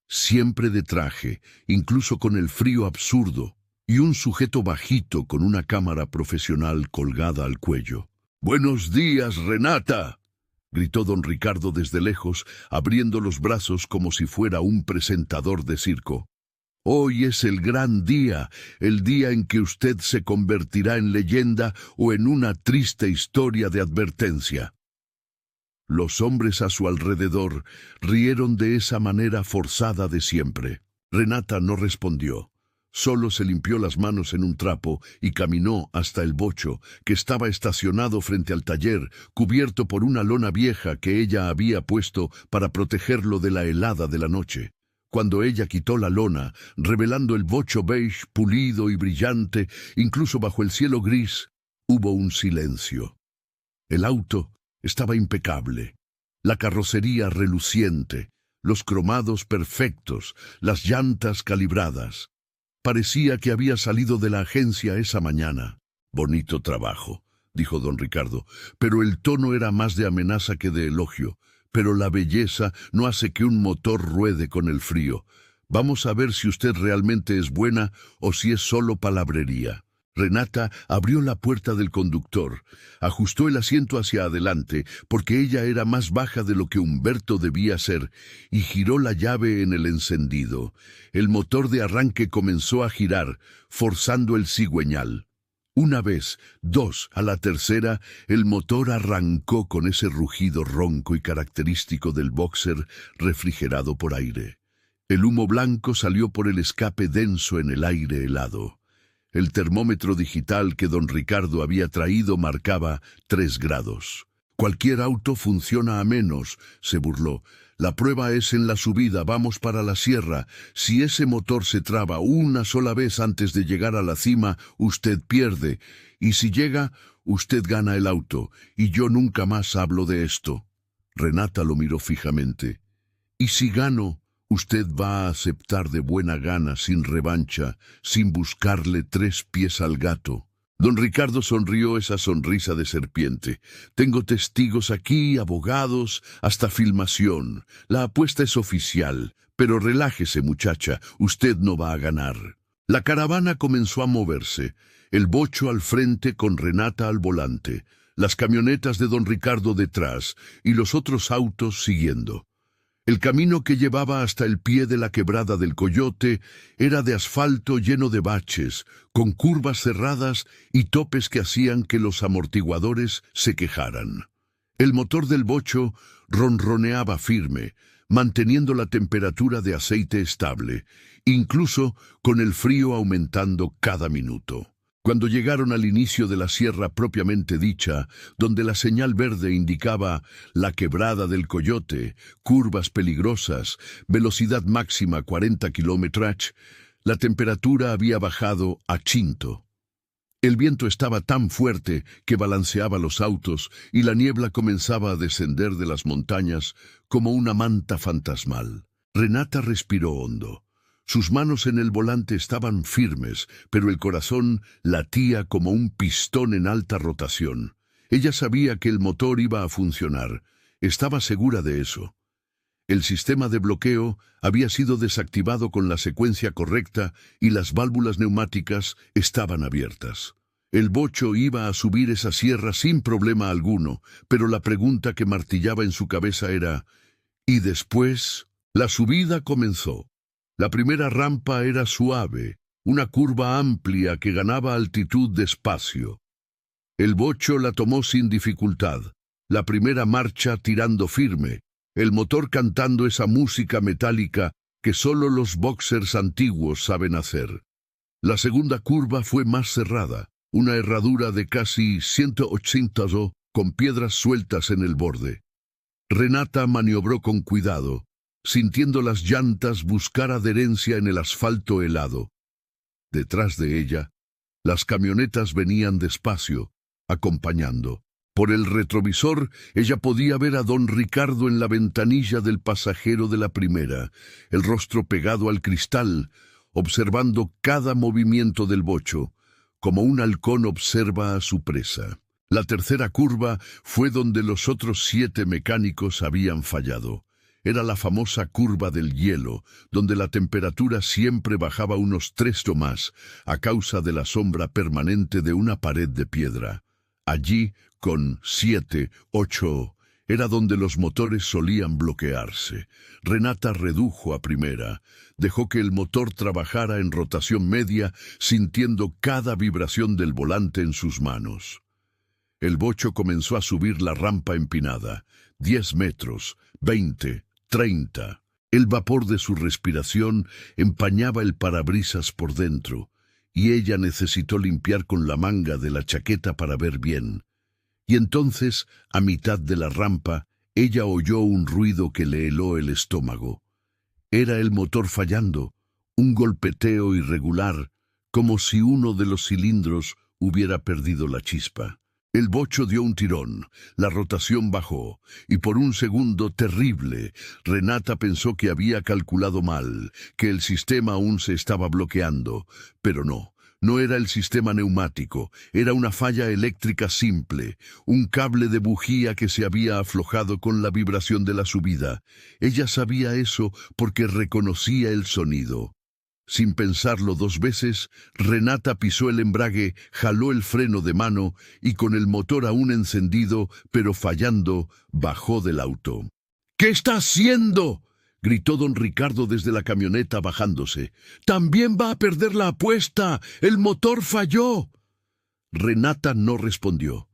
siempre de traje, incluso con el frío absurdo, y un sujeto bajito con una cámara profesional colgada al cuello. «¡Buenos días, Renata!», gritó don Ricardo desde lejos, abriendo los brazos como si fuera un presentador de circo. «Hoy es el gran día, el día en que usted se convertirá en leyenda o en una triste historia de advertencia». Los hombres a su alrededor rieron de esa manera forzada de siempre. Renata no respondió. Solo se limpió las manos en un trapo y caminó hasta el bocho, que estaba estacionado frente al taller, cubierto por una lona vieja que ella había puesto para protegerlo de la helada de la noche. Cuando ella quitó la lona, revelando el bocho beige pulido y brillante, incluso bajo el cielo gris, hubo un silencio. El auto estaba impecable, la carrocería reluciente, los cromados perfectos, las llantas calibradas. Parecía que había salido de la agencia esa mañana. «Bonito trabajo», dijo don Ricardo, pero el tono era más de amenaza que de elogio. «Pero la belleza no hace que un motor ruede con el frío. Vamos a ver si usted realmente es buena o si es solo palabrería». Renata abrió la puerta del conductor, ajustó el asiento hacia adelante, porque ella era más baja de lo que Humberto debía ser, y giró la llave en el encendido. El motor de arranque comenzó a girar, forzando el cigüeñal. Una vez, 2, a la tercera, el motor arrancó con ese rugido ronco y característico del boxer refrigerado por aire. El humo blanco salió por el escape denso en el aire helado. El termómetro digital que don Ricardo había traído marcaba 3 grados. «Cualquier auto funciona a menos», se burló. «La prueba es en la subida, vamos para la sierra. Si ese motor se traba una sola vez antes de llegar a la cima, usted pierde. Y si llega, usted gana el auto. Y yo nunca más hablo de esto». Renata lo miró fijamente. «¿Y si gano? Usted va a aceptar de buena gana, sin revancha, sin buscarle 3 pies al gato». Don Ricardo sonrió esa sonrisa de serpiente. «Tengo testigos aquí, abogados, hasta filmación. La apuesta es oficial, pero relájese, muchacha, usted no va a ganar». La caravana comenzó a moverse, el bocho al frente con Renata al volante, las camionetas de don Ricardo detrás y los otros autos siguiendo. El camino que llevaba hasta el pie de la quebrada del Coyote era de asfalto lleno de baches, con curvas cerradas y topes que hacían que los amortiguadores se quejaran. El motor del bocho ronroneaba firme, manteniendo la temperatura de aceite estable, incluso con el frío aumentando cada minuto. Cuando llegaron al inicio de la sierra propiamente dicha, donde la señal verde indicaba la quebrada del Coyote, curvas peligrosas, velocidad máxima 40 km/h, la temperatura había bajado a chinto. El viento estaba tan fuerte que balanceaba los autos y la niebla comenzaba a descender de las montañas como una manta fantasmal. Renata respiró hondo. Sus manos en el volante estaban firmes, pero el corazón latía como un pistón en alta rotación. Ella sabía que el motor iba a funcionar. Estaba segura de eso. El sistema de bloqueo había sido desactivado con la secuencia correcta y las válvulas neumáticas estaban abiertas. El bocho iba a subir esa sierra sin problema alguno, pero la pregunta que martillaba en su cabeza era: ¿y después? La subida comenzó. La primera rampa era suave, una curva amplia que ganaba altitud despacio. El bocho la tomó sin dificultad, la primera marcha tirando firme, el motor cantando esa música metálica que solo los boxers antiguos saben hacer. La segunda curva fue más cerrada, una herradura de casi 180 con piedras sueltas en el borde. Renata maniobró con cuidado, sintiendo las llantas buscar adherencia en el asfalto helado. Detrás de ella, las camionetas venían despacio, acompañando. Por el retrovisor, ella podía ver a don Ricardo en la ventanilla del pasajero de la primera, el rostro pegado al cristal, observando cada movimiento del bocho, como un halcón observa a su presa. La tercera curva fue donde los otros 7 mecánicos habían fallado. Era la famosa curva del hielo, donde la temperatura siempre bajaba unos 3 o más, a causa de la sombra permanente de una pared de piedra. Allí, con 7, 8, era donde los motores solían bloquearse. Renata redujo a primera, dejó que el motor trabajara en rotación media, sintiendo cada vibración del volante en sus manos. El bocho comenzó a subir la rampa empinada, 10 metros, 20, 30. El vapor de su respiración empañaba el parabrisas por dentro, y ella necesitó limpiar con la manga de la chaqueta para ver bien. Y entonces, a mitad de la rampa, ella oyó un ruido que le heló el estómago. Era el motor fallando, un golpeteo irregular, como si uno de los cilindros hubiera perdido la chispa. El bocho dio un tirón, la rotación bajó, y por un segundo terrible, Renata pensó que había calculado mal, que el sistema aún se estaba bloqueando, pero no. No era el sistema neumático, era una falla eléctrica simple, un cable de bujía que se había aflojado con la vibración de la subida. Ella sabía eso porque reconocía el sonido. Sin pensarlo 2 veces, Renata pisó el embrague, jaló el freno de mano y con el motor aún encendido, pero fallando, bajó del auto. «¿Qué está haciendo?», gritó don Ricardo desde la camioneta bajándose. «También va a perder la apuesta. ¡El motor falló!». Renata no respondió.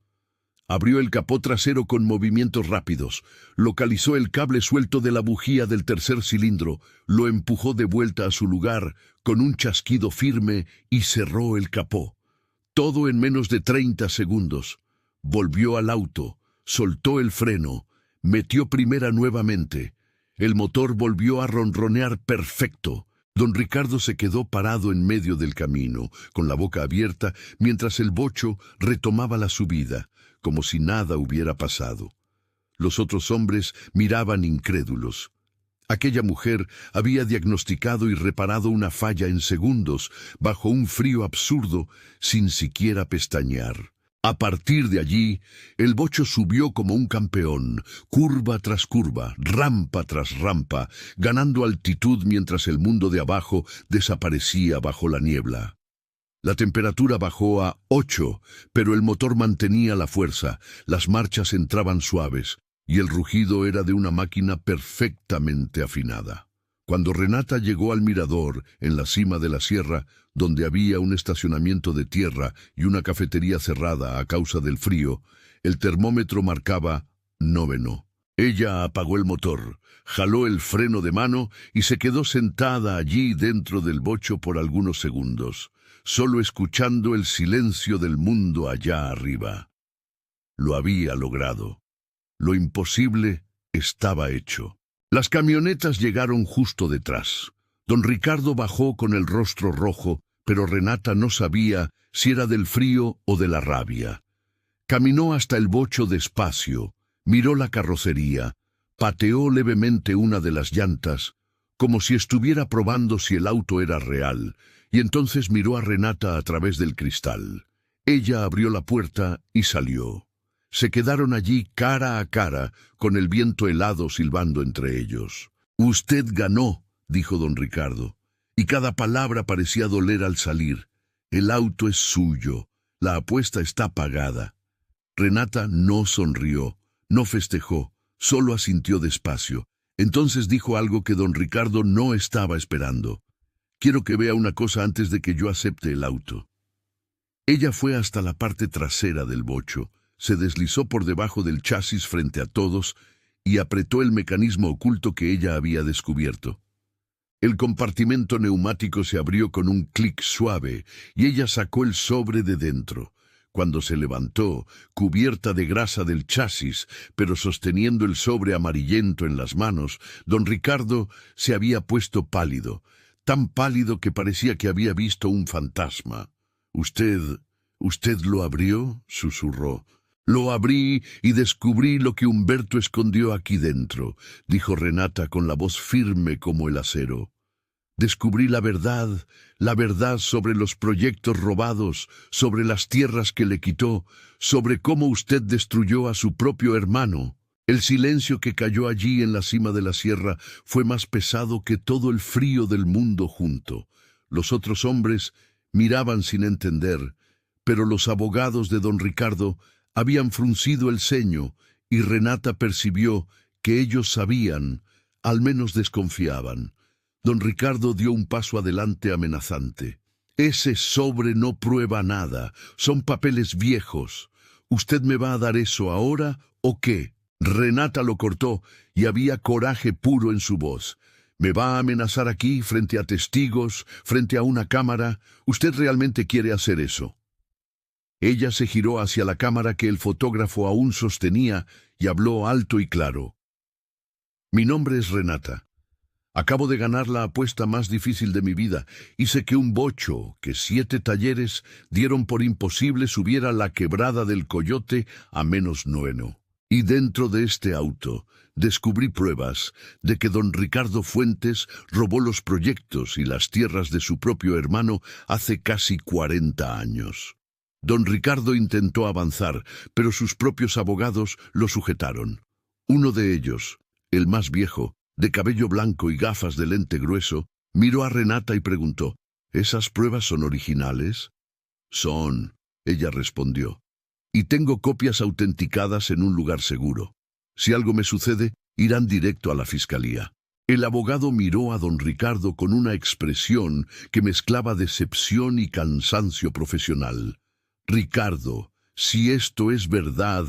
Abrió el capó trasero con movimientos rápidos, localizó el cable suelto de la bujía del tercer cilindro, lo empujó de vuelta a su lugar con un chasquido firme y cerró el capó. Todo en menos de 30 segundos. Volvió al auto, soltó el freno, metió primera nuevamente. El motor volvió a ronronear perfecto. Don Ricardo se quedó parado en medio del camino, con la boca abierta, mientras el bocho retomaba la subida, como si nada hubiera pasado. Los otros hombres miraban incrédulos. Aquella mujer había diagnosticado y reparado una falla en segundos, bajo un frío absurdo, sin siquiera pestañear. A partir de allí, el bocho subió como un campeón, curva tras curva, rampa tras rampa, ganando altitud mientras el mundo de abajo desaparecía bajo la niebla. La temperatura bajó a 8, pero el motor mantenía la fuerza, las marchas entraban suaves, y el rugido era de una máquina perfectamente afinada. Cuando Renata llegó al mirador, en la cima de la sierra, donde había un estacionamiento de tierra y una cafetería cerrada a causa del frío, el termómetro marcaba 9. Ella apagó el motor, jaló el freno de mano y se quedó sentada allí dentro del bocho por algunos segundos, solo escuchando el silencio del mundo allá arriba. Lo había logrado. Lo imposible estaba hecho. Las camionetas llegaron justo detrás. Don Ricardo bajó con el rostro rojo, pero Renata no sabía si era del frío o de la rabia. Caminó hasta el bocho despacio, miró la carrocería, pateó levemente una de las llantas, como si estuviera probando si el auto era real, y entonces miró a Renata a través del cristal. Ella abrió la puerta y salió. Se quedaron allí cara a cara, con el viento helado silbando entre ellos. «Usted ganó», dijo don Ricardo, y cada palabra parecía doler al salir. «El auto es suyo. La apuesta está pagada. Renata no sonrió, no festejó, solo asintió despacio. Entonces dijo algo que don Ricardo no estaba esperando. Quiero que vea una cosa antes de que yo acepte el auto. Ella fue hasta la parte trasera del bocho, se deslizó por debajo del chasis frente a todos y apretó el mecanismo oculto que ella había descubierto. El compartimento neumático se abrió con un clic suave y ella sacó el sobre de dentro. Cuando se levantó, cubierta de grasa del chasis, pero sosteniendo el sobre amarillento en las manos, don Ricardo se había puesto pálido, tan pálido que parecía que había visto un fantasma. ¿Usted lo abrió?, susurró. Lo abrí y descubrí lo que Humberto escondió aquí dentro, dijo Renata con la voz firme como el acero. Descubrí la verdad sobre los proyectos robados, sobre las tierras que le quitó, sobre cómo usted destruyó a su propio hermano. El silencio que cayó allí en la cima de la sierra fue más pesado que todo el frío del mundo junto. Los otros hombres miraban sin entender, pero los abogados de don Ricardo habían fruncido el ceño y Renata percibió que ellos sabían, al menos desconfiaban. Don Ricardo dio un paso adelante amenazante. Ese sobre no prueba nada, son papeles viejos. ¿Usted me va a dar eso ahora o qué? Renata lo cortó y había coraje puro en su voz. ¿Me va a amenazar aquí, frente a testigos, frente a una cámara? ¿Usted realmente quiere hacer eso? Ella se giró hacia la cámara que el fotógrafo aún sostenía y habló alto y claro. Mi nombre es Renata. Acabo de ganar la apuesta más difícil de mi vida y sé que un bocho que 7 talleres dieron por imposible subiera la quebrada del Coyote a -9. Y dentro de este auto descubrí pruebas de que don Ricardo Fuentes robó los proyectos y las tierras de su propio hermano hace casi 40 años. Don Ricardo intentó avanzar, pero sus propios abogados lo sujetaron. Uno de ellos, el más viejo, de cabello blanco y gafas de lente grueso, miró a Renata y preguntó, ¿esas pruebas son originales? Son, ella respondió, y tengo copias autenticadas en un lugar seguro. Si algo me sucede, irán directo a la fiscalía. El abogado miró a don Ricardo con una expresión que mezclaba decepción y cansancio profesional. Ricardo, si esto es verdad.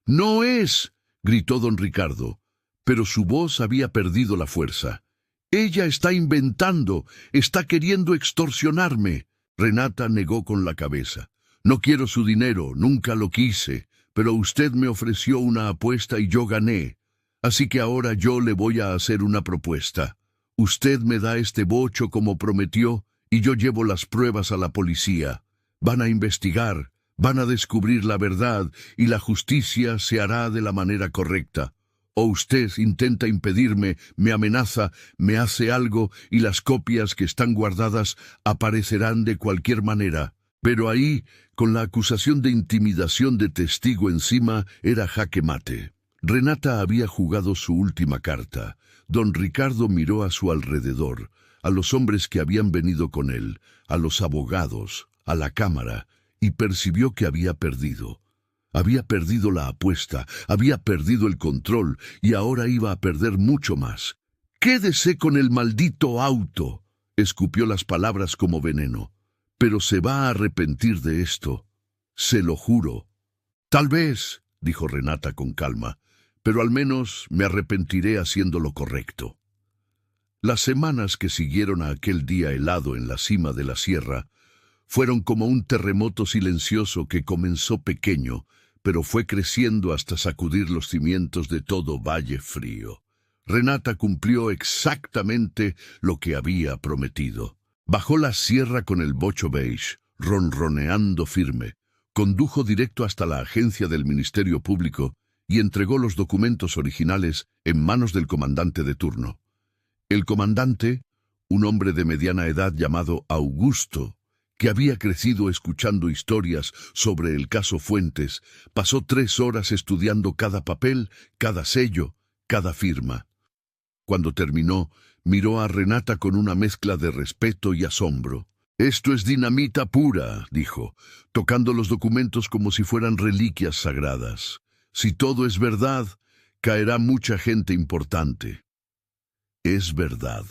¡No es!, gritó don Ricardo, pero su voz había perdido la fuerza. Ella está inventando, está queriendo extorsionarme. Renata negó con la cabeza. No quiero su dinero, nunca lo quise, pero usted me ofreció una apuesta y yo gané. Así que ahora yo le voy a hacer una propuesta. Usted me da este bocho como prometió y yo llevo las pruebas a la policía. Van a investigar, van a descubrir la verdad y la justicia se hará de la manera correcta. O usted intenta impedirme, me amenaza, me hace algo y las copias que están guardadas aparecerán de cualquier manera. Pero ahí, con la acusación de intimidación de testigo encima, era jaque mate. Renata había jugado su última carta. Don Ricardo miró a su alrededor, a los hombres que habían venido con él, a los abogados, a la cámara, y percibió que había perdido. Había perdido la apuesta, había perdido el control y ahora iba a perder mucho más. «Quédese con el maldito auto», escupió las palabras como veneno. «Pero se va a arrepentir de esto. Se lo juro». «Tal vez», dijo Renata con calma, «pero al menos me arrepentiré haciendo lo correcto». Las semanas que siguieron a aquel día helado en la cima de la sierra fueron como un terremoto silencioso que comenzó pequeño, pero fue creciendo hasta sacudir los cimientos de todo Valle Frío. Renata cumplió exactamente lo que había prometido. Bajó la sierra con el bocho beige, ronroneando firme, condujo directo hasta la agencia del Ministerio Público y entregó los documentos originales en manos del comandante de turno. El comandante, un hombre de mediana edad llamado Augusto, que había crecido escuchando historias sobre el caso Fuentes, pasó 3 horas estudiando cada papel, cada sello, cada firma. Cuando terminó, miró a Renata con una mezcla de respeto y asombro. Esto es dinamita pura, dijo, tocando los documentos como si fueran reliquias sagradas. Si todo es verdad, caerá mucha gente importante. Es verdad,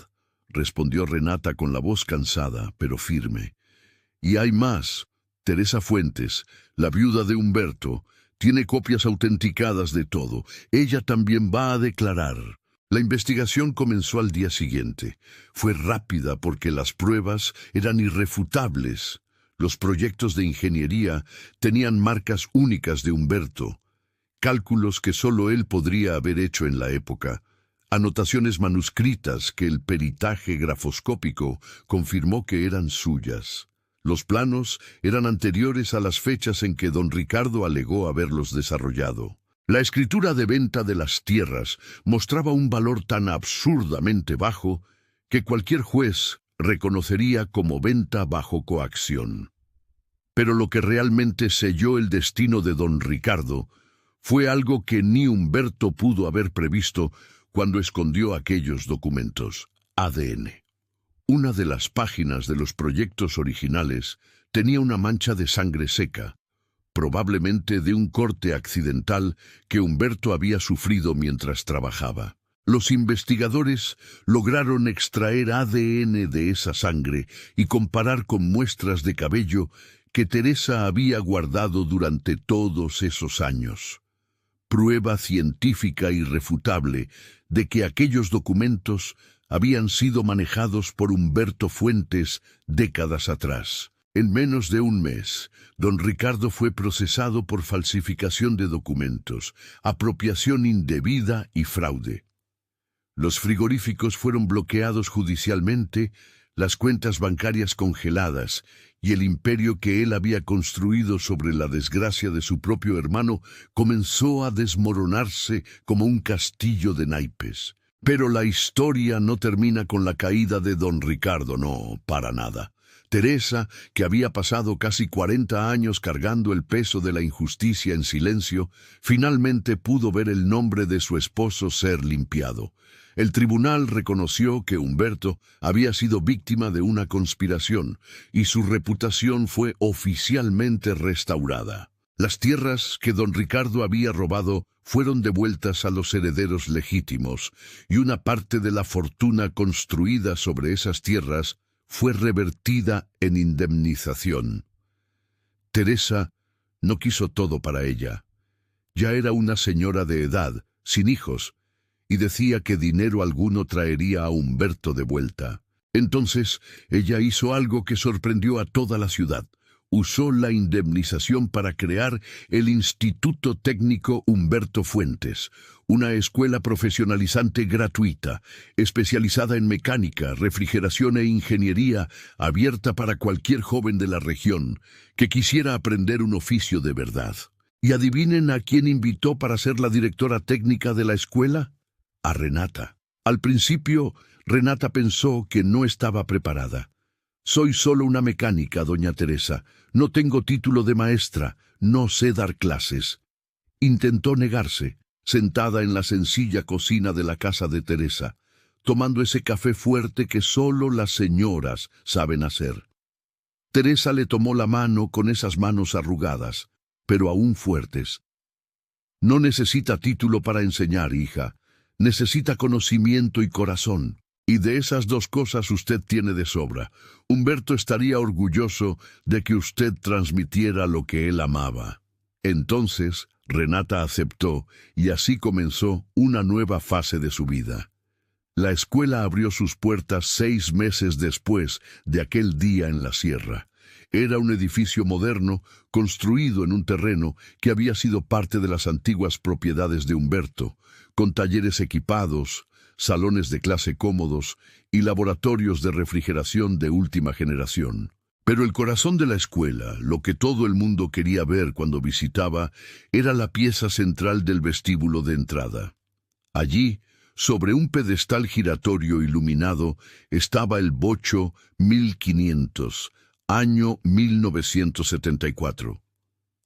respondió Renata con la voz cansada, pero firme. Y hay más. Teresa Fuentes, la viuda de Humberto, tiene copias autenticadas de todo. Ella también va a declarar. La investigación comenzó al día siguiente. Fue rápida porque las pruebas eran irrefutables. Los proyectos de ingeniería tenían marcas únicas de Humberto, cálculos que solo él podría haber hecho en la época, anotaciones manuscritas que el peritaje grafoscópico confirmó que eran suyas. Los planos eran anteriores a las fechas en que don Ricardo alegó haberlos desarrollado. La escritura de venta de las tierras mostraba un valor tan absurdamente bajo que cualquier juez reconocería como venta bajo coacción. Pero lo que realmente selló el destino de don Ricardo fue algo que ni Humberto pudo haber previsto cuando escondió aquellos documentos: ADN. Una de las páginas de los proyectos originales tenía una mancha de sangre seca, probablemente de un corte accidental que Humberto había sufrido mientras trabajaba. Los investigadores lograron extraer ADN de esa sangre y comparar con muestras de cabello que Teresa había guardado durante todos esos años. Prueba científica irrefutable de que aquellos documentos habían sido manejados por Humberto Fuentes décadas atrás. En menos de un mes, don Ricardo fue procesado por falsificación de documentos, apropiación indebida y fraude. Los frigoríficos fueron bloqueados judicialmente, las cuentas bancarias congeladas y el imperio que él había construido sobre la desgracia de su propio hermano comenzó a desmoronarse como un castillo de naipes. Pero la historia no termina con la caída de don Ricardo, no, para nada. Teresa, que había pasado casi 40 años cargando el peso de la injusticia en silencio, finalmente pudo ver el nombre de su esposo ser limpiado. El tribunal reconoció que Humberto había sido víctima de una conspiración y su reputación fue oficialmente restaurada. Las tierras que don Ricardo había robado fueron devueltas a los herederos legítimos y una parte de la fortuna construida sobre esas tierras fue revertida en indemnización. Teresa no quiso todo para ella. Ya era una señora de edad, sin hijos, y decía que dinero alguno traería a Humberto de vuelta. Entonces ella hizo algo que sorprendió a toda la ciudad. Usó la indemnización para crear el Instituto Técnico Humberto Fuentes, una escuela profesionalizante gratuita, especializada en mecánica, refrigeración e ingeniería, abierta para cualquier joven de la región que quisiera aprender un oficio de verdad. ¿Y adivinen a quién invitó para ser la directora técnica de la escuela? A Renata. Al principio, Renata pensó que no estaba preparada. «Soy solo una mecánica, doña Teresa. No tengo título de maestra. No sé dar clases». Intentó negarse, sentada en la sencilla cocina de la casa de Teresa, tomando ese café fuerte que solo las señoras saben hacer. Teresa le tomó la mano con esas manos arrugadas, pero aún fuertes. «No necesita título para enseñar, hija. Necesita conocimiento y corazón. Y de esas dos cosas usted tiene de sobra. Humberto estaría orgulloso de que usted transmitiera lo que él amaba». Entonces, Renata aceptó, y así comenzó una nueva fase de su vida. La escuela abrió sus puertas 6 meses después de aquel día en la sierra. Era un edificio moderno, construido en un terreno que había sido parte de las antiguas propiedades de Humberto, con talleres equipados, salones de clase cómodos y laboratorios de refrigeración de última generación. Pero el corazón de la escuela, lo que todo el mundo quería ver cuando visitaba, era la pieza central del vestíbulo de entrada. Allí, sobre un pedestal giratorio iluminado, estaba el bocho 1500, año 1974.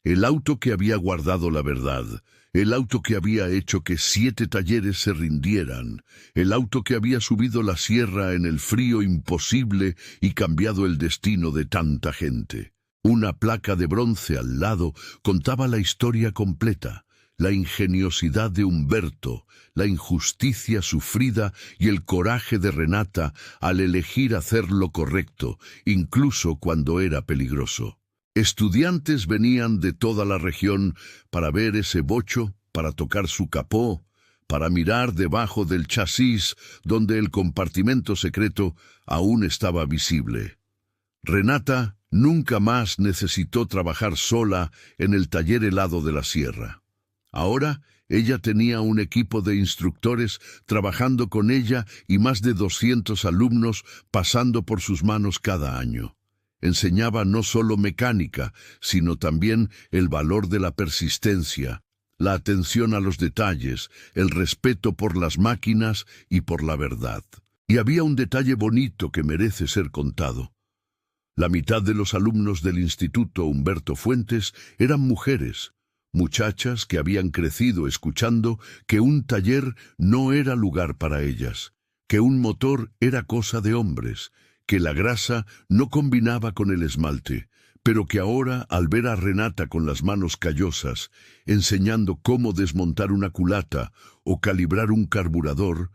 el auto que había guardado la verdad, el auto que había hecho que 7 talleres se rindieran, el auto que había subido la sierra en el frío imposible y cambiado el destino de tanta gente. Una placa de bronce al lado contaba la historia completa, la ingeniosidad de Humberto, la injusticia sufrida y el coraje de Renata al elegir hacer lo correcto, incluso cuando era peligroso. Estudiantes venían de toda la región para ver ese bocho, para tocar su capó, para mirar debajo del chasis donde el compartimento secreto aún estaba visible. Renata nunca más necesitó trabajar sola en el taller helado de la sierra. Ahora ella tenía un equipo de instructores trabajando con ella y más de 200 alumnos pasando por sus manos cada año. Enseñaba no solo mecánica, sino también el valor de la persistencia, la atención a los detalles, el respeto por las máquinas y por la verdad. Y había un detalle bonito que merece ser contado. La mitad de los alumnos del Instituto Humberto Fuentes eran mujeres, muchachas que habían crecido escuchando que un taller no era lugar para ellas, que un motor era cosa de hombres, que la grasa no combinaba con el esmalte, pero que ahora, al ver a Renata con las manos callosas, enseñando cómo desmontar una culata o calibrar un carburador,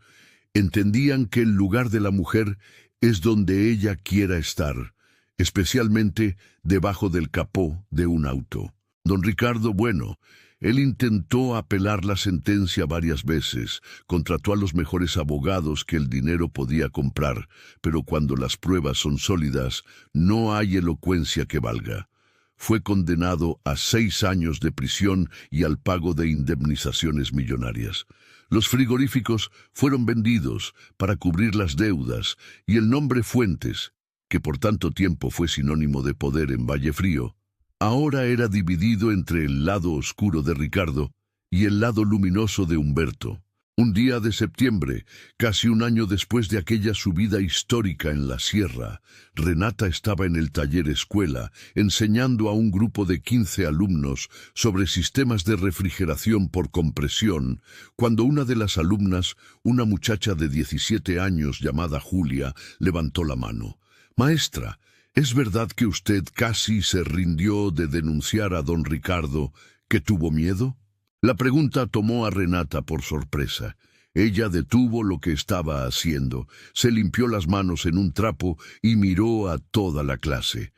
entendían que el lugar de la mujer es donde ella quiera estar, especialmente debajo del capó de un auto. Don Ricardo, bueno, él intentó apelar la sentencia varias veces, contrató a los mejores abogados que el dinero podía comprar, pero cuando las pruebas son sólidas, no hay elocuencia que valga. Fue condenado a 6 años de prisión y al pago de indemnizaciones millonarias. Los frigoríficos fueron vendidos para cubrir las deudas y el nombre Fuentes, que por tanto tiempo fue sinónimo de poder en Vallefrío, ahora era dividido entre el lado oscuro de Ricardo y el lado luminoso de Humberto. Un día de septiembre, casi un año después de aquella subida histórica en la sierra, Renata estaba en el taller escuela enseñando a un grupo de 15 alumnos sobre sistemas de refrigeración por compresión, cuando una de las alumnas, una muchacha de 17 años llamada Julia, levantó la mano. «Maestra, ¿es verdad que usted casi se rindió de denunciar a don Ricardo, que tuvo miedo?» La pregunta tomó a Renata por sorpresa. Ella detuvo lo que estaba haciendo, se limpió las manos en un trapo y miró a toda la clase.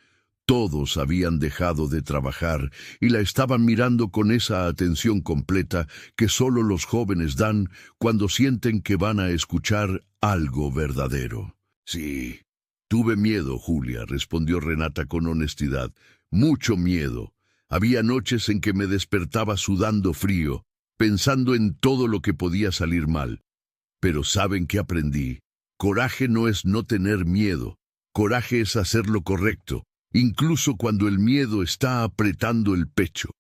Todos habían dejado de trabajar y la estaban mirando con esa atención completa que solo los jóvenes dan cuando sienten que van a escuchar algo verdadero. «Sí, tuve miedo, Julia», respondió Renata con honestidad. «Mucho miedo. Había noches en que me despertaba sudando frío, pensando en todo lo que podía salir mal. Pero ¿saben qué aprendí? Coraje no es no tener miedo. Coraje es hacer lo correcto, incluso cuando el miedo está apretando el pecho».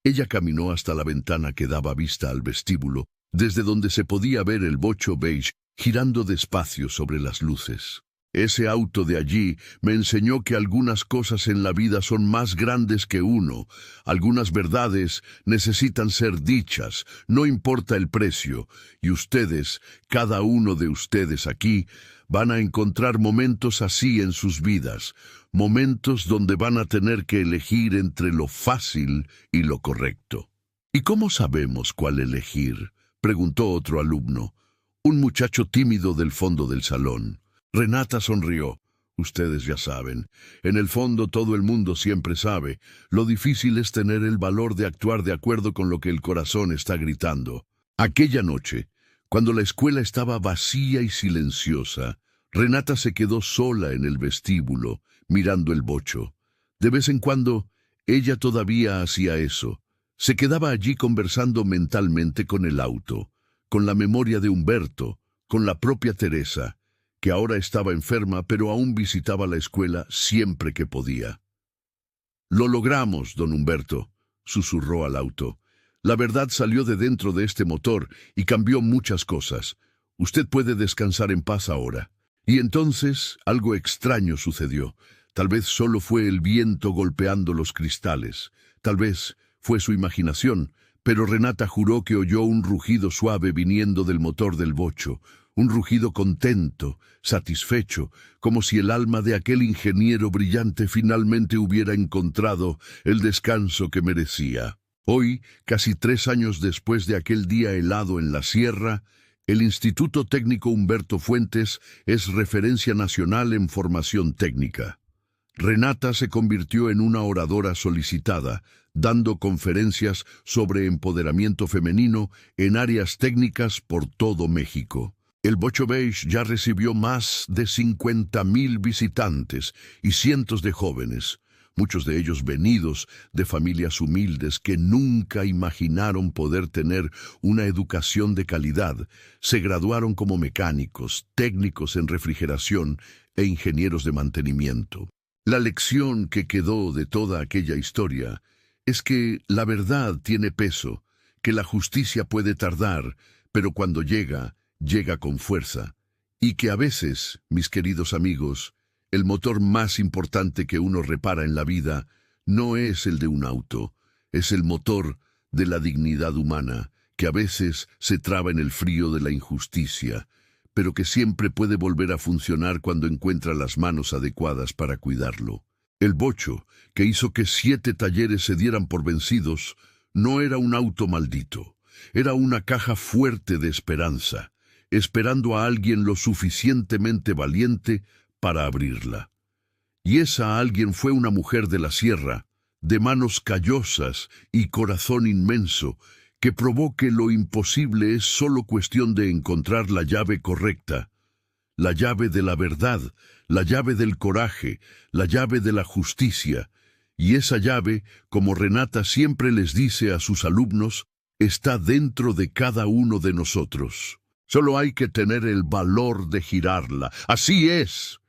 Ella caminó hasta la ventana que daba vista al vestíbulo, desde donde se podía ver el bocho beige girando despacio sobre las luces. «Ese auto de allí me enseñó que algunas cosas en la vida son más grandes que uno. Algunas verdades necesitan ser dichas, no importa el precio. Y ustedes, cada uno de ustedes aquí, van a encontrar momentos así en sus vidas. Momentos donde van a tener que elegir entre lo fácil y lo correcto». «¿Y cómo sabemos cuál elegir?», preguntó otro alumno, un muchacho tímido del fondo del salón. Renata sonrió. «Ustedes ya saben. En el fondo todo el mundo siempre sabe. Lo difícil es tener el valor de actuar de acuerdo con lo que el corazón está gritando». Aquella noche, cuando la escuela estaba vacía y silenciosa, Renata se quedó sola en el vestíbulo, mirando el bocho. De vez en cuando, ella todavía hacía eso. Se quedaba allí conversando mentalmente con el auto, con la memoria de Humberto, con la propia Teresa, que ahora estaba enferma, pero aún visitaba la escuela siempre que podía. «Lo logramos, don Humberto», susurró al auto. «La verdad salió de dentro de este motor y cambió muchas cosas. Usted puede descansar en paz ahora». Y entonces algo extraño sucedió. Tal vez solo fue el viento golpeando los cristales. Tal vez, fue su imaginación, pero Renata juró que oyó un rugido suave viniendo del motor del bocho, un rugido contento, satisfecho, como si el alma de aquel ingeniero brillante finalmente hubiera encontrado el descanso que merecía. Hoy, casi 3 años después de aquel día helado en la sierra, el Instituto Técnico Humberto Fuentes es referencia nacional en formación técnica. Renata se convirtió en una oradora solicitada, dando conferencias sobre empoderamiento femenino en áreas técnicas por todo México. El Bocho Beige ya recibió más de 50,000 visitantes y cientos de jóvenes, muchos de ellos venidos de familias humildes que nunca imaginaron poder tener una educación de calidad. Se graduaron como mecánicos, técnicos en refrigeración e ingenieros de mantenimiento. La lección que quedó de toda aquella historia es que la verdad tiene peso, que la justicia puede tardar, pero cuando llega, llega con fuerza, y que a veces, mis queridos amigos, el motor más importante que uno repara en la vida no es el de un auto, es el motor de la dignidad humana, que a veces se traba en el frío de la injusticia, pero que siempre puede volver a funcionar cuando encuentra las manos adecuadas para cuidarlo. El bocho, que hizo que 7 talleres se dieran por vencidos, no era un auto maldito, era una caja fuerte de esperanza, esperando a alguien lo suficientemente valiente para abrirla. Y esa alguien fue una mujer de la sierra, de manos callosas y corazón inmenso, que probó que lo imposible es solo cuestión de encontrar la llave correcta, la llave de la verdad, la llave del coraje, la llave de la justicia, y esa llave, como Renata siempre les dice a sus alumnos, está dentro de cada uno de nosotros. Solo hay que tener el valor de girarla. Así es.